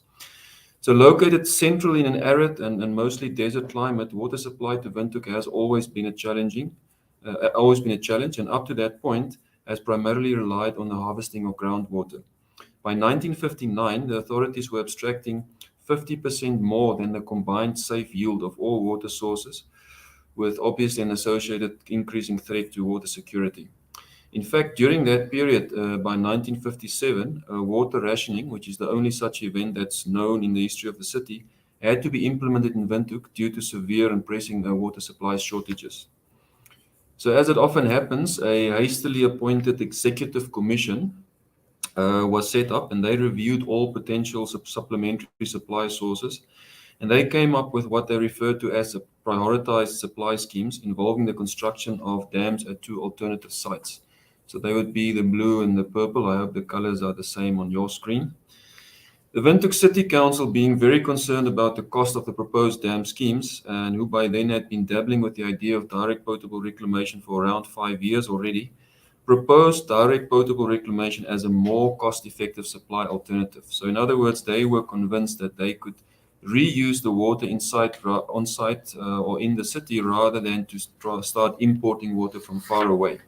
So located centrally in an arid and mostly desert climate, water supply to Windhoek has always been a challenge, and up to that point has primarily relied on the harvesting of groundwater. By 1959, the authorities were abstracting 50% more than the combined safe yield of all water sources, with obviously an associated increasing threat to water security. In fact, during that period, by 1957, water rationing, which is the only such event that's known in the history of the city, had to be implemented in Windhoek due to severe and pressing water supply shortages. So as it often happens, a hastily appointed executive commission was set up, and they reviewed all potential supplementary supply sources. And they came up with what they referred to as prioritized supply schemes involving the construction of dams at two alternative sites. So they would be the blue and the purple. I hope the colors are the same on your screen. The Windhoek City Council, being very concerned about the cost of the proposed dam schemes, and who by then had been dabbling with the idea of direct potable reclamation for around 5 years already, proposed direct potable reclamation as a more cost-effective supply alternative. So in other words, they were convinced that they could reuse the water on site or in the city rather than to start importing water from far away.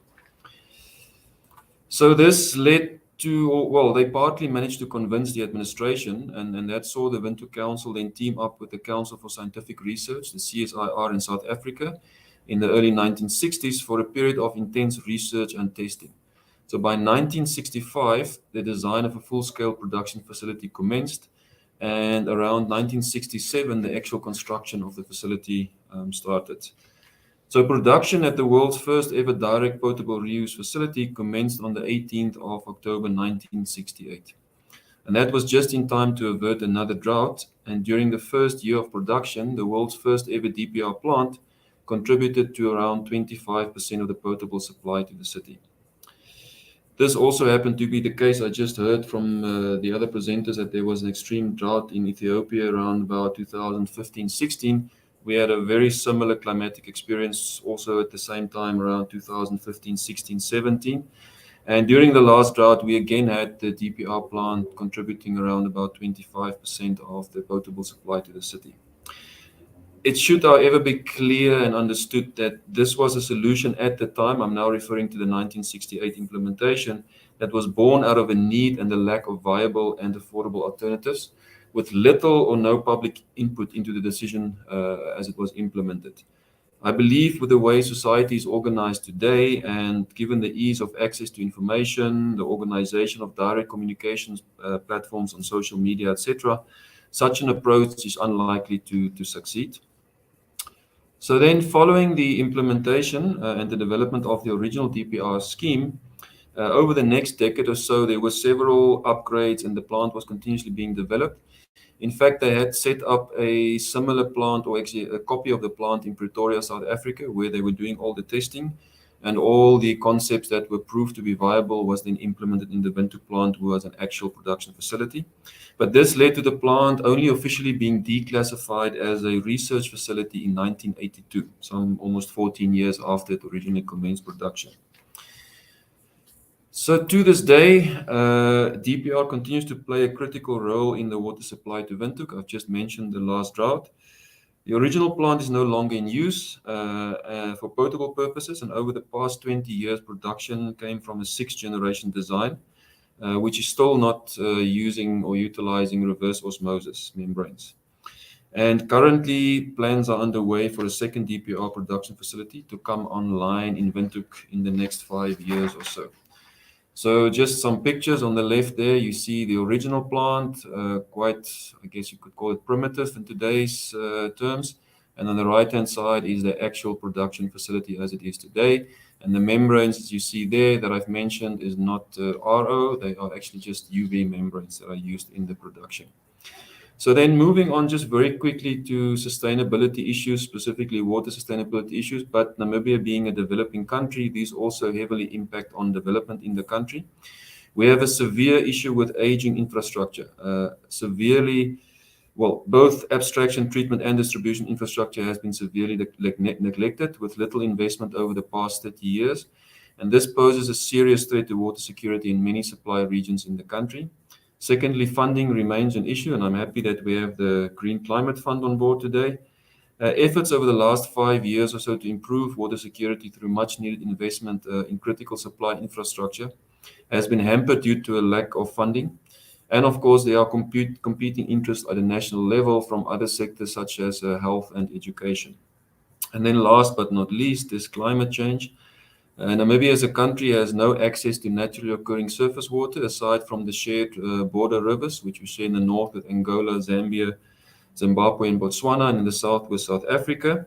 So this led to, well, they partly managed to convince the administration, and that saw the Windhoek Council then team up with the Council for Scientific Research, the CSIR in South Africa, in the early 1960s for a period of intense research and testing. So by 1965, the design of a full-scale production facility commenced, and around 1967, the actual construction of the facility started. So production at the world's first ever direct potable reuse facility commenced on the 18th of October 1968. And that was just in time to avert another drought. And during the first year of production, the world's first ever DPR plant contributed to around 25% of the potable supply to the city. This also happened to be the case. I just heard from the other presenters that there was an extreme drought in Ethiopia around about 2015-16. We had a very similar climatic experience also at the same time around 2015-16-17. And during the last drought, we again had the DPR plant contributing around about 25% of the potable supply to the city. It should, however, be clear and understood that this was a solution at the time. I'm now referring to the 1968 implementation that was born out of a need and the lack of viable and affordable alternatives, with little or no public input into the decision as it was implemented. I believe with the way society is organized today, and given the ease of access to information, the organization of direct communications platforms on social media, etc., such an approach is unlikely to succeed. So then, following the implementation and the development of the original DPR scheme, over the next decade or so, there were several upgrades and the plant was continuously being developed. In fact, they had set up a similar plant, or actually a copy of the plant in Pretoria, South Africa, where they were doing all the testing, and all the concepts that were proved to be viable was then implemented in the Windhoek plant, was an actual production facility. But this led to the plant only officially being declassified as a research facility in 1982, some almost 14 years after it originally commenced production. So to this day, DPR continues to play a critical role in the water supply to Windhoek. I've just mentioned the last drought. The original plant is no longer in use for potable purposes, and over the past 20 years, production came from a 6th generation design, which is still not using or utilizing reverse osmosis membranes. And currently, plans are underway for a second DPR production facility to come online in Windhoek in the next 5 years or so. So just some pictures on the left there, you see the original plant, quite, I guess you could call it primitive in today's terms. And on the right-hand side is the actual production facility as it is today. And the membranes that you see there that I've mentioned is not RO, they are actually just UV membranes that are used in the production. So then moving on just very quickly to sustainability issues, specifically water sustainability issues, but Namibia being a developing country, these also heavily impact on development in the country. We have a severe issue with aging infrastructure, both abstraction, treatment, and distribution infrastructure has been severely neglected with little investment over the past 30 years. And this poses a serious threat to water security in many supply regions in the country. Secondly, funding remains an issue, and I'm happy that we have the Green Climate Fund on board today. Efforts over the last 5 years or so to improve water security through much needed investment in critical supply infrastructure has been hampered due to a lack of funding. And of course, there are competing interests at a national level from other sectors such as health and education. And then last but not least is climate change. Namibia as a country has no access to naturally occurring surface water aside from the shared border rivers, which we share in the north with Angola, Zambia, Zimbabwe, and Botswana, and in the south with South Africa.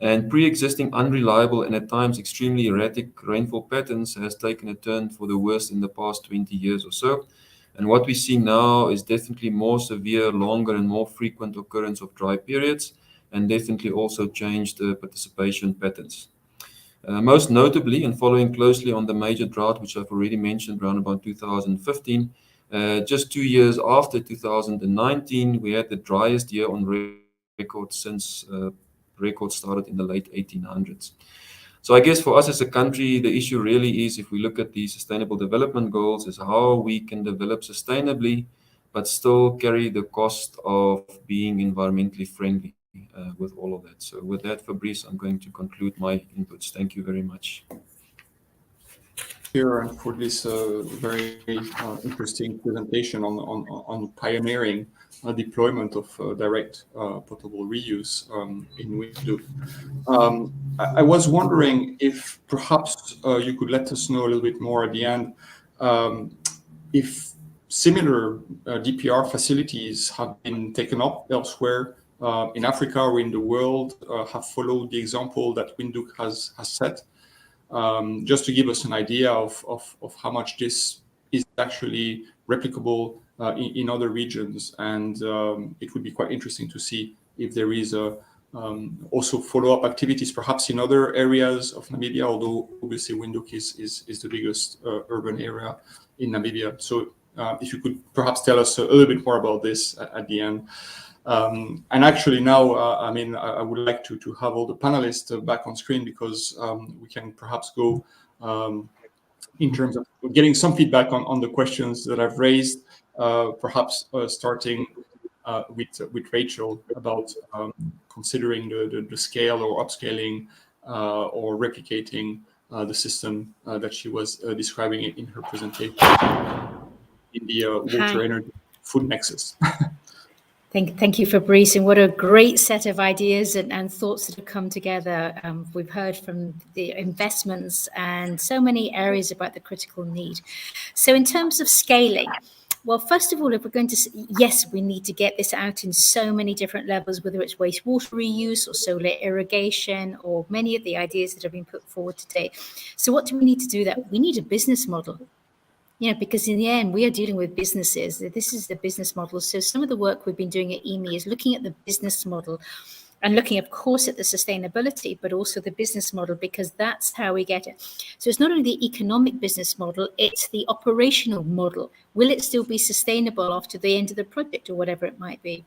And pre-existing unreliable and at times extremely erratic rainfall patterns has taken a turn for the worse in the past 20 years or so. And what we see now is definitely more severe, longer, and more frequent occurrence of dry periods, and definitely also changed participation patterns. Most notably, and following closely on the major drought, which I've already mentioned around about 2015, just 2 years after 2019, we had the driest year on record since records started in the late 1800s. So I guess for us as a country, the issue really is, if we look at the Sustainable Development Goals, is how we can develop sustainably, but still carry the cost of being environmentally friendly. With all of that. So with that, Fabrice, I'm going to conclude my inputs. Thank you very much. Here and for this very interesting presentation on pioneering deployment of direct potable reuse in Windhoek. I was wondering if perhaps you could let us know a little bit more at the end if similar DPR facilities have been taken up elsewhere in Africa or in the world, have followed the example that Windhoek has set, just to give us an idea of how much this is actually replicable in other regions. And it would be quite interesting to see if there is also follow-up activities, perhaps in other areas of Namibia, although obviously Windhoek is the biggest urban area in Namibia. So if you could perhaps tell us a little bit more about this at the end. And actually now, I would like to have all the panelists back on screen, because we can perhaps go in terms of getting some feedback on the questions that I've raised, perhaps starting with Rachel about considering the scale or upscaling or replicating the system that she was describing in her presentation in the water, energy, food nexus. Thank you, Fabrice, and what a great set of ideas and thoughts that have come together. We've heard from the investments and so many areas about the critical need. So in terms of scaling, well, first of all, if we're going to, yes, we need to get this out in so many different levels, whether it's wastewater reuse or solar irrigation or many of the ideas that have been put forward today. So what do we need to do that? We need a business model. Because in the end, we are dealing with businesses. This is the business model. So some of the work we've been doing at EMI is looking at the business model and looking, of course, at the sustainability, but also the business model, because that's how we get it. So it's not only the economic business model, it's the operational model. Will it still be sustainable after the end of the project or whatever it might be?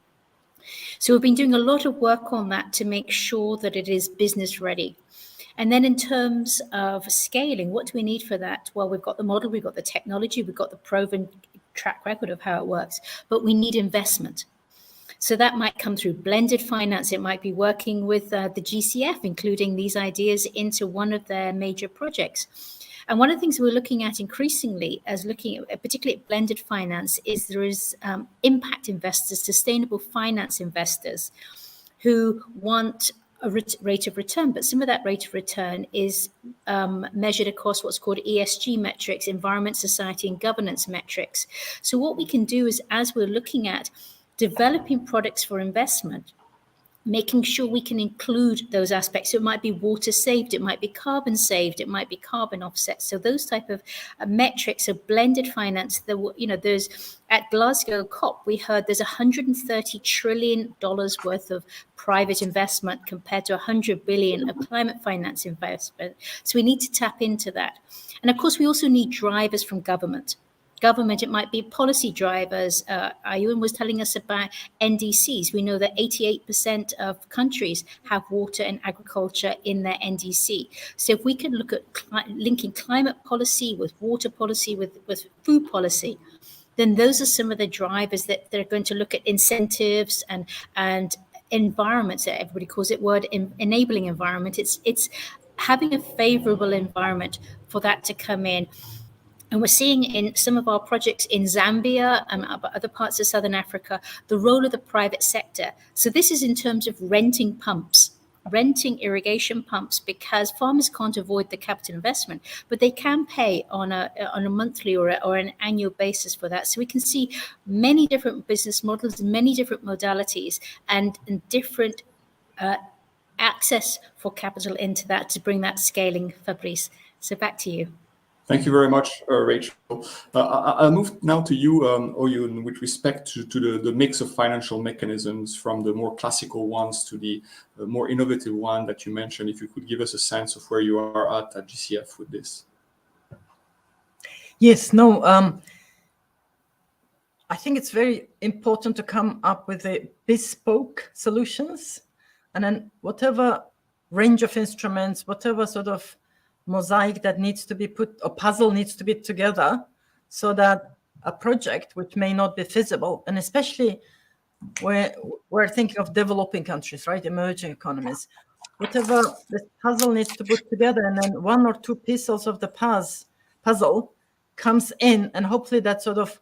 So we've been doing a lot of work on that to make sure that it is business ready. And then in terms of scaling, what do we need for that? Well, we've got the model, we've got the technology, we've got the proven track record of how it works, but we need investment. So that might come through blended finance. It might be working with the GCF, including these ideas into one of their major projects. And one of the things we're looking at increasingly as looking at, particularly at blended finance, is there is impact investors, sustainable finance investors who want a rate of return, but some of that rate of return is measured across what's called ESG metrics, environment, society, and governance metrics. So what we can do is, as we're looking at developing products for investment, making sure we can include those aspects. So it might be water saved, it might be carbon saved, it might be carbon offset. So those type of metrics of blended finance. There's at Glasgow COP, we heard there's $130 trillion worth of private investment compared to 100 billion of climate finance investment. So we need to tap into that. And of course, we also need drivers from government. It might be policy drivers. Ayun was telling us about NDCs. We know that 88% of countries have water and agriculture in their NDC. So if we can look at linking climate policy with water policy, with food policy, then those are some of the drivers that they're going to look at incentives and environments. Everybody calls it enabling environment. It's having a favorable environment for that to come in. And we're seeing in some of our projects in Zambia and other parts of Southern Africa, the role of the private sector. So this is in terms of renting irrigation pumps, because farmers can't avoid the capital investment, but they can pay on a monthly or an annual basis for that. So we can see many different business models, many different modalities, and different access for capital into that to bring that scaling, Fabrice. So back to you. Thank you very much, Rachel. I'll move now to you, Oyun, with respect to the mix of financial mechanisms, from the more classical ones to the more innovative one that you mentioned. If you could give us a sense of where you are at GCF with this. Yes, no, I think it's very important to come up with a bespoke solutions, and then whatever range of instruments, whatever sort of mosaic that needs to be put, or puzzle needs to be together, so that a project which may not be feasible, and especially where we're thinking of developing countries, right, emerging economies, whatever the puzzle needs to put together, and then one or two pieces of the puzzle comes in, and hopefully that sort of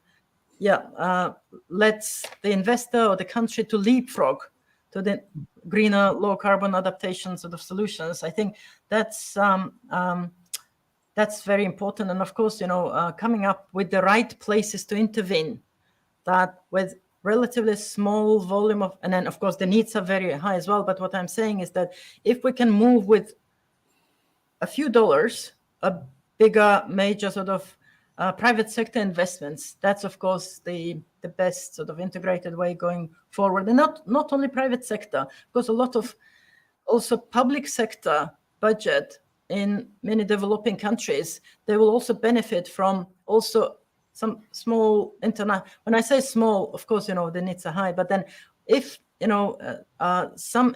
lets the investor or the country to leapfrog to the greener, low carbon adaptation sort of solutions. I think that's very important. And of course, coming up with the right places to intervene, that with relatively small volume of, and then of course the needs are very high as well. But what I'm saying is that if we can move with a few dollars, a bigger major sort of private sector investments, that's of course the best sort of integrated way going forward. And not only private sector, because a lot of also public sector budget in many developing countries, they will also benefit from also some small internet. When I say small, of course, the needs are high, but then if some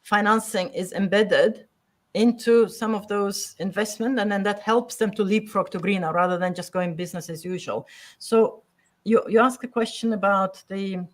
financing is embedded into some of those investment, and then that helps them to leapfrog to greener rather than just going business as usual. So you ask a question about the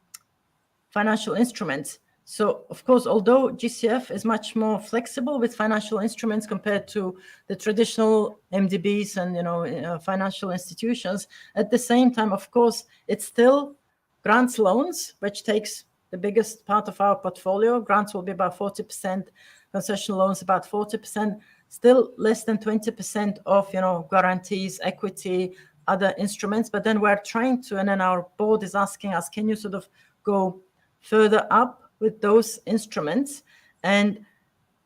financial instruments. So of course, although GCF is much more flexible with financial instruments compared to the traditional MDBs and financial institutions, at the same time, of course, it's still grants loans, which takes the biggest part of our portfolio. Grants will be about 40%, concession loans about 40%, still less than 20% of guarantees, equity, other instruments. But then we're trying to, and then our board is asking us, can you sort of go further up with those instruments? And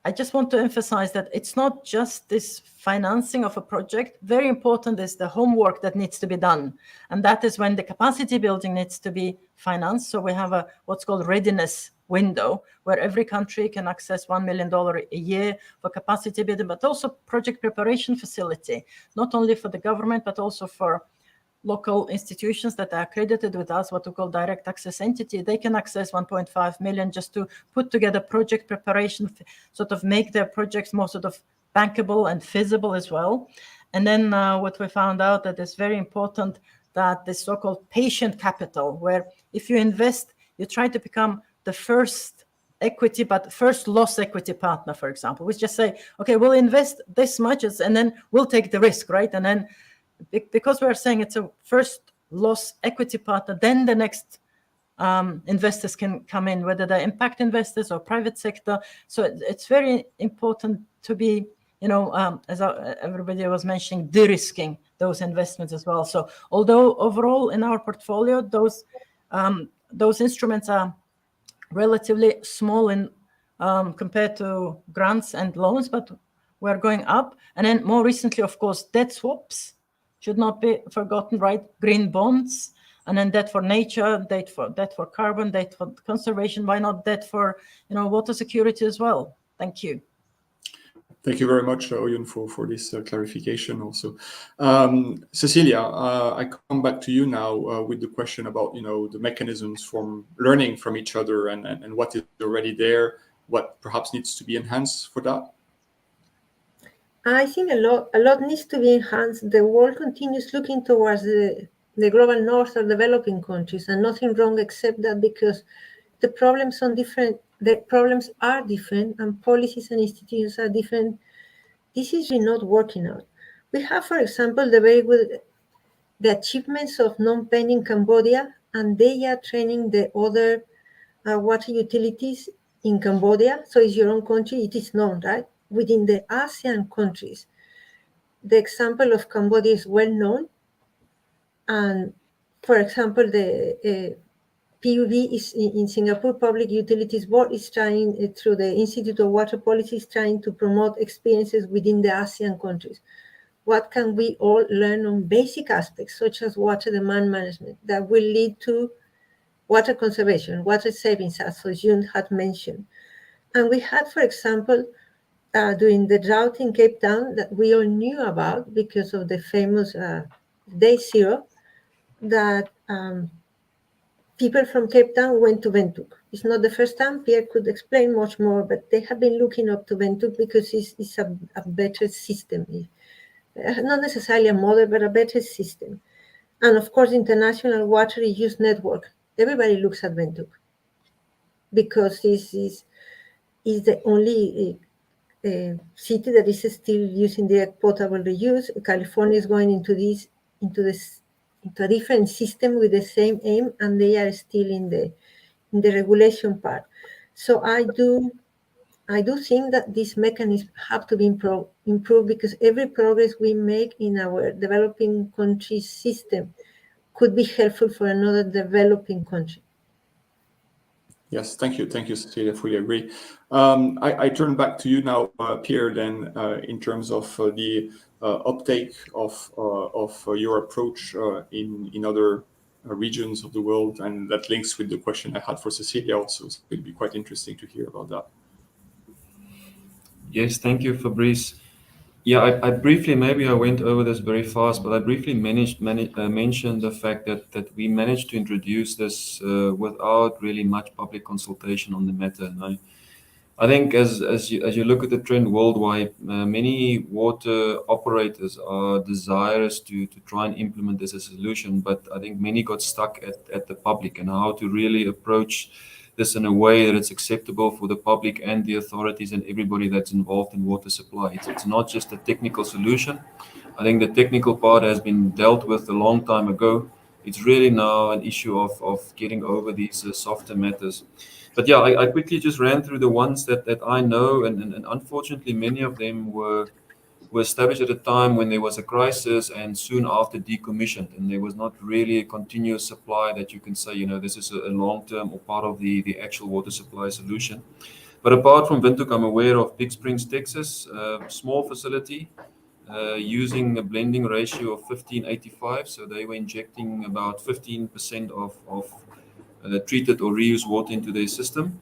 I just want to emphasize that it's not just this financing of a project. Very important is the homework that needs to be done. And that is when the capacity building needs to be financed. So we have a what's called readiness window, where every country can access $1 million a year for capacity building, but also project preparation facility, not only for the government, but also for local institutions that are accredited with us, what we call direct access entity. They can access 1.5 million just to put together project preparation, sort of make their projects more sort of bankable and feasible as well. And then what we found out that is very important, that this so-called patient capital, where if you invest, you try to become the first equity, but first loss equity partner, for example. We just say, okay, we'll invest this much and then we'll take the risk, right? And then because we're saying it's a first loss equity partner, then the next investors can come in, whether they're impact investors or private sector. So it's very important to be, as everybody was mentioning, de-risking those investments as well. So although overall in our portfolio, those instruments are relatively small in compared to grants and loans, but we're going up. And then more recently, of course, debt swaps should not be forgotten, right? Green bonds, and then debt for nature, debt for carbon, debt for conservation. Why not debt for water security as well? Thank you. Thank you very much, Oyun, for this clarification also. Cecilia, I come back to you now with the question about the mechanisms from learning from each other and what is already there, what perhaps needs to be enhanced for that. I think a lot needs to be enhanced. The world continues looking towards the global north or developing countries, and nothing wrong except that, because the problems are different, and policies and institutions are different. This is really not working out. We have, for example, the achievements of Phnom Penh in Cambodia, and they are training the other water utilities in Cambodia. So it's your own country, it is known, right? Within the ASEAN countries, the example of Cambodia is well known. And for example, the PUB is in Singapore Public Utilities Board is trying, through the Institute of Water Policy, is trying to promote experiences within the ASEAN countries. What can we all learn on basic aspects, such as water demand management, that will lead to water conservation, water savings, as Oyun had mentioned. And we had, for example, during the drought in Cape Town that we all knew about because of the famous Day Zero, that people from Cape Town went to Windhoek. It's not the first time. Pierre could explain much more, but they have been looking up to Windhoek because it's a better system. Not necessarily a model, but a better system. And of course, International Water Reuse Network. Everybody looks at Windhoek because this is the only city that is still using direct potable reuse. California is going into a different system with the same aim, and they are still in the regulation part. So I do think that these mechanisms have to be improved, because every progress we make in our developing country system could be helpful for another developing country. Yes, thank you, Cecilia. Fully agree. I turn back to you now, Pierre. Then, in terms of the uptake of your approach in other regions of the world, and that links with the question I had for Cecilia also. So it'd be quite interesting to hear about that. Yes, thank you, Fabrice. Yeah, I briefly, maybe I went over this very fast, but I briefly mentioned the fact that we managed to introduce this without really much public consultation on the matter. And I think as you look at the trend worldwide, many water operators are desirous to try and implement this as a solution, but I think many got stuck at the public and how to really approach this in a way that it's acceptable for the public and the authorities and everybody that's involved in water supply. It's not just a technical solution. I think the technical part has been dealt with a long time ago. It's really now an issue of getting over these softer matters. But yeah, I quickly just ran through the ones that I know, and unfortunately many of them were established at a time when there was a crisis and soon after decommissioned, and there was not really a continuous supply that you can say, this is a long-term or part of the actual water supply solution. But apart from Windhoek, I'm aware of Big Springs, Texas, a small facility using a blending ratio of 1585. So they were injecting about 15% of treated or reused water into their system.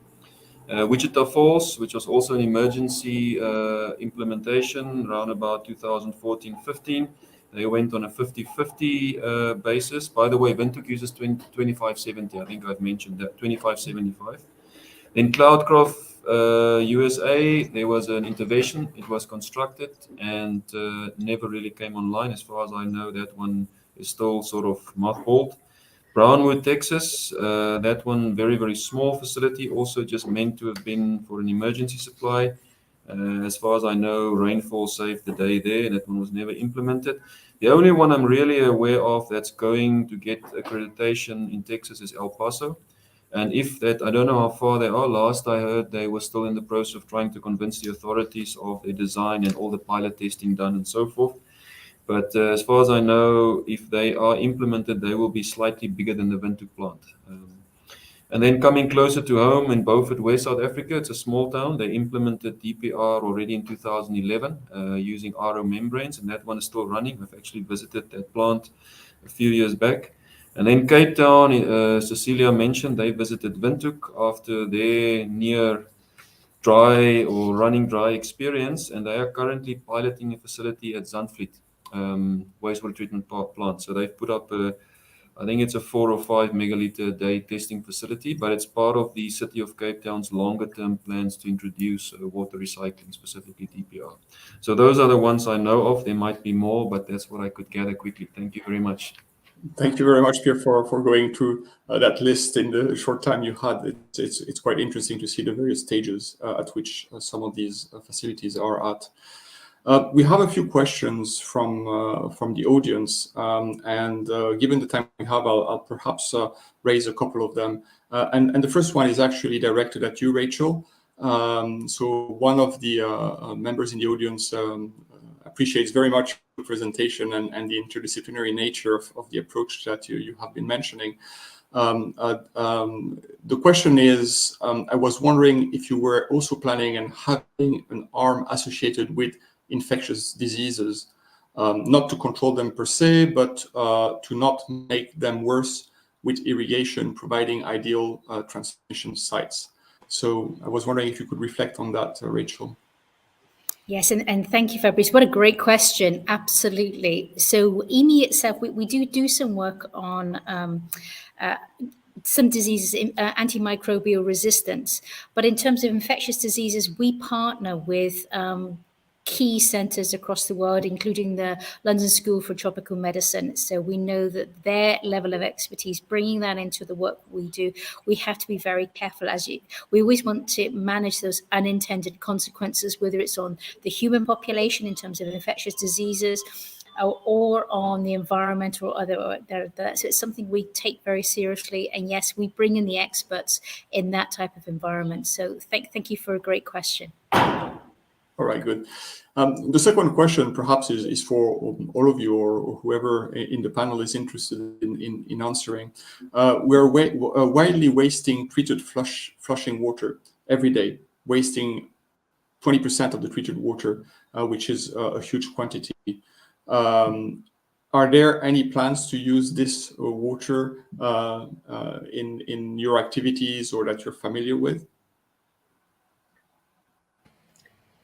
Wichita Falls, which was also an emergency implementation around about 2014-15. They went on a 50-50 basis. By the way, Windhoek uses 2570. I think I've mentioned that, 2575. Then Cloudcroft, USA, there was an intervention. It was constructed and never really came online. As far as I know, that one is still sort of mothballed. Brownwood, Texas, that one very, very small facility, also just meant to have been for an emergency supply. As far as I know, rainfall saved the day there, and that one was never implemented. The only one I'm really aware of that's going to get accreditation in Texas is El Paso. And if that, I don't know how far they are. Last I heard, they were still in the process of trying to convince the authorities of their design and all the pilot testing done and so forth. But as far as I know, if they are implemented, they will be slightly bigger than the Windhoek plant. And then coming closer to home in Beaufort, West South Africa, it's a small town. They implemented DPR already in 2011 using RO membranes, and that one is still running. I've actually visited that plant a few years back. And then Cape Town, Cecilia mentioned, they visited Windhoek after their near dry or running dry experience, and they are currently piloting a facility at Zandvliet. Wastewater treatment plant. So they've put up I think it's a 4 or 5 megaliter a day testing facility, but it's part of the City of Cape Town's longer term plans to introduce water recycling, specifically DPR. So those are the ones I know of. There might be more, but that's what I could gather quickly. Thank you very much. Thank you very much, Pierre, for going through that list in the short time you had. It's quite interesting to see the various stages at which some of these facilities are at. We have a few questions from the audience, and given the time we have, I'll perhaps raise a couple of them. And the first one is actually directed at you, Rachel. So one of the members in the audience appreciates very much the presentation and the interdisciplinary nature of the approach that you have been mentioning. The question is, I was wondering if you were also planning and having an arm associated with infectious diseases, not to control them per se, but to not make them worse with irrigation, providing ideal transmission sites. So I was wondering if you could reflect on that, Rachel. Yes, and thank you, Fabrice. What a great question. Absolutely. So EME itself, we do some work on some diseases, antimicrobial resistance. But in terms of infectious diseases, we partner with key centres across the world, including the London School for Tropical Medicine. So we know that their level of expertise, bringing that into the work we do, we have to be very careful. We always want to manage those unintended consequences, whether it's on the human population in terms of infectious diseases, or on the environment or other. So it's something we take very seriously. And yes, we bring in the experts in that type of environment. So thank you for a great question. All right, good. The second question perhaps is for all of you or whoever in the panel is interested in answering. We're widely wasting treated flushing water every day, wasting 20% of the treated water, which is a huge quantity. Are there any plans to use this water in your activities or that you're familiar with?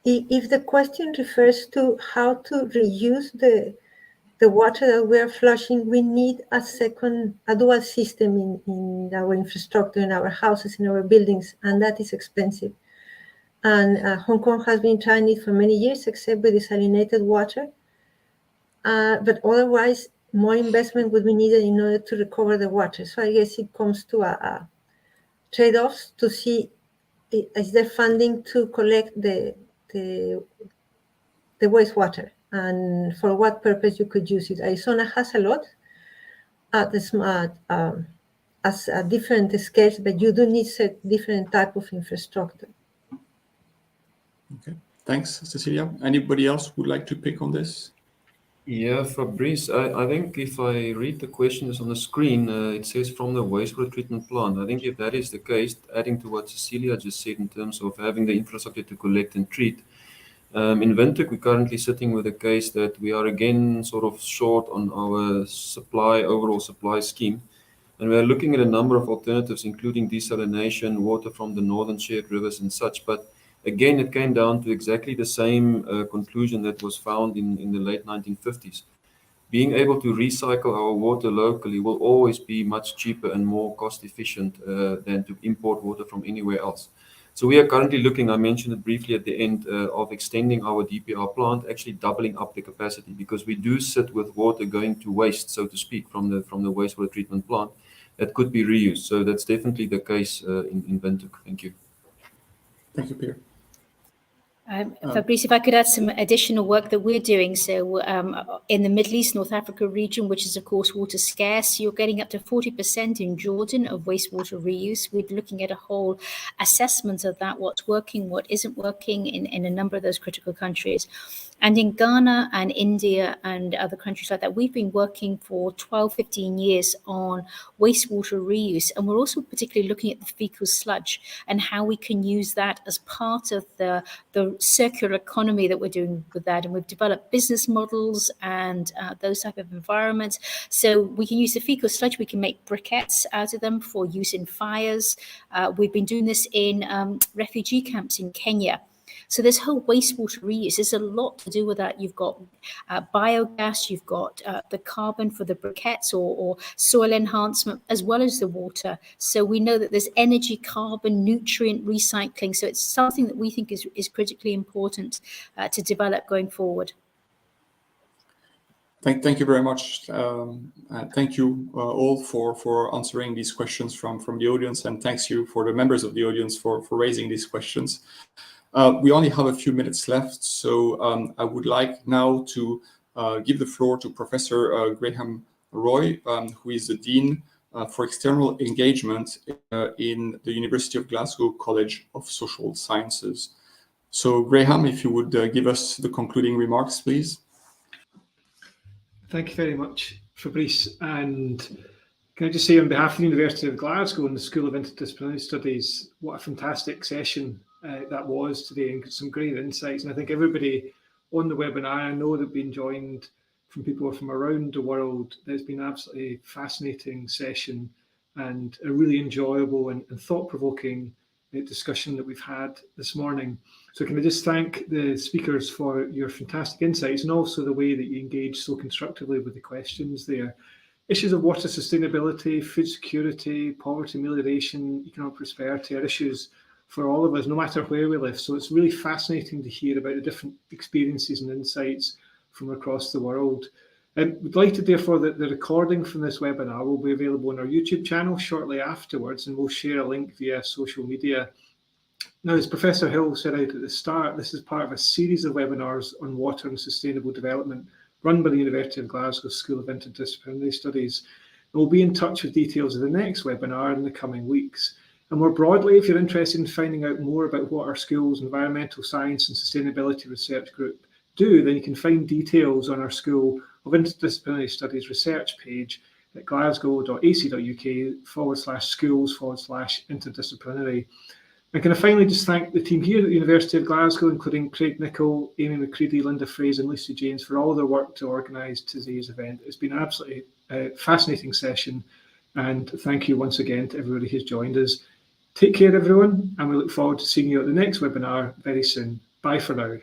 If the question refers to how to reuse the water that we are flushing, we need a dual system in our infrastructure, in our houses, in our buildings, and that is expensive. And Hong Kong has been trying it for many years, except with desalinated water. But otherwise, more investment would be needed in order to recover the water. So I guess it comes to a trade-offs to see, is there funding to collect the wastewater, and for what purpose you could use it. Arizona has a lot at as a different scales, but you do need a different type of infrastructure. Okay, thanks, Cecilia. Anybody else would like to pick on this? Yeah, Fabrice, I think if I read the questions on the screen, it says from the wastewater treatment plant. I think if that is the case, adding to what Cecilia just said in terms of having the infrastructure to collect and treat, in Windhoek, we're currently sitting with a case that we are again sort of short on our overall supply scheme. And we are looking at a number of alternatives, including desalination, water from the northern shared rivers and such. But again, it came down to exactly the same conclusion that was found in the late 1950s. Being able to recycle our water locally will always be much cheaper and more cost efficient than to import water from anywhere else. So we are currently looking, I mentioned it briefly at the end, of extending our DPR plant, actually doubling up the capacity, because we do sit with water going to waste, so to speak, from the wastewater treatment plant that could be reused. So that's definitely the case in Windhoek. Thank you. Thank you, Peter. Fabrice, if I could add some additional work that we're doing. So in the Middle East, North Africa region, which is, of course, water scarce, you're getting up to 40% in Jordan of wastewater reuse. We're looking at a whole assessment of that, what's working, what isn't working in a number of those critical countries. And in Ghana and India and other countries like that, we've been working for 12, 15 years on wastewater reuse. And we're also particularly looking at the fecal sludge and how we can use that as part of the circular economy that we're doing with that. And we've developed business models and those type of environments. So we can use the fecal sludge, we can make briquettes out of them for use in fires. We've been doing this in refugee camps in Kenya. So this whole wastewater reuse, there's a lot to do with that. You've got biogas, you've got the carbon for the briquettes or soil enhancement, as well as the water. So we know that there's energy, carbon, nutrient recycling. So it's something that we think is critically important to develop going forward. Thank you very much. Thank you all for answering these questions from the audience, and thanks you for the members of the audience for raising these questions. We only have a few minutes left, so I would like now to give the floor to Professor Graham Roy, who is the Dean for External Engagement in the University of Glasgow College of Social Sciences. So Graham, if you would give us the concluding remarks, please. Thank you very much, Fabrice. And can I just say on behalf of the University of Glasgow and the School of Interdisciplinary Studies, what a fantastic session that was today, and some great insights. And I think everybody on the webinar, I know they've been joined from people from around the world. There's been an absolutely fascinating session and a really enjoyable and thought-provoking discussion that we've had this morning. So can I just thank the speakers for your fantastic insights and also the way that you engage so constructively with the questions there. Issues of water sustainability, food security, poverty amelioration, economic prosperity are issues for all of us, no matter where we live. So it's really fascinating to hear about the different experiences and insights from across the world. We'd like to, therefore, that the recording from this webinar will be available on our YouTube channel shortly afterwards, and we'll share a link via social media. Now, as Professor Hill said out at the start, this is part of a series of webinars on water and sustainable development run by the University of Glasgow School of Interdisciplinary Studies. And we'll be in touch with details of the next webinar in the coming weeks. And more broadly, if you're interested in finding out more about what our school's environmental science and sustainability research group do, then you can find details on our School of Interdisciplinary Studies research page at glasgow.ac.uk/schools/interdisciplinary. And can I finally just thank the team here at the University of Glasgow, including Craig Nichol, Amy McCready, Linda Fraser and Lucy James, for all their work to organise today's event. It's been an absolutely fascinating session, and thank you once again to everybody who's joined us. Take care, everyone, and we look forward to seeing you at the next webinar very soon. Bye for now.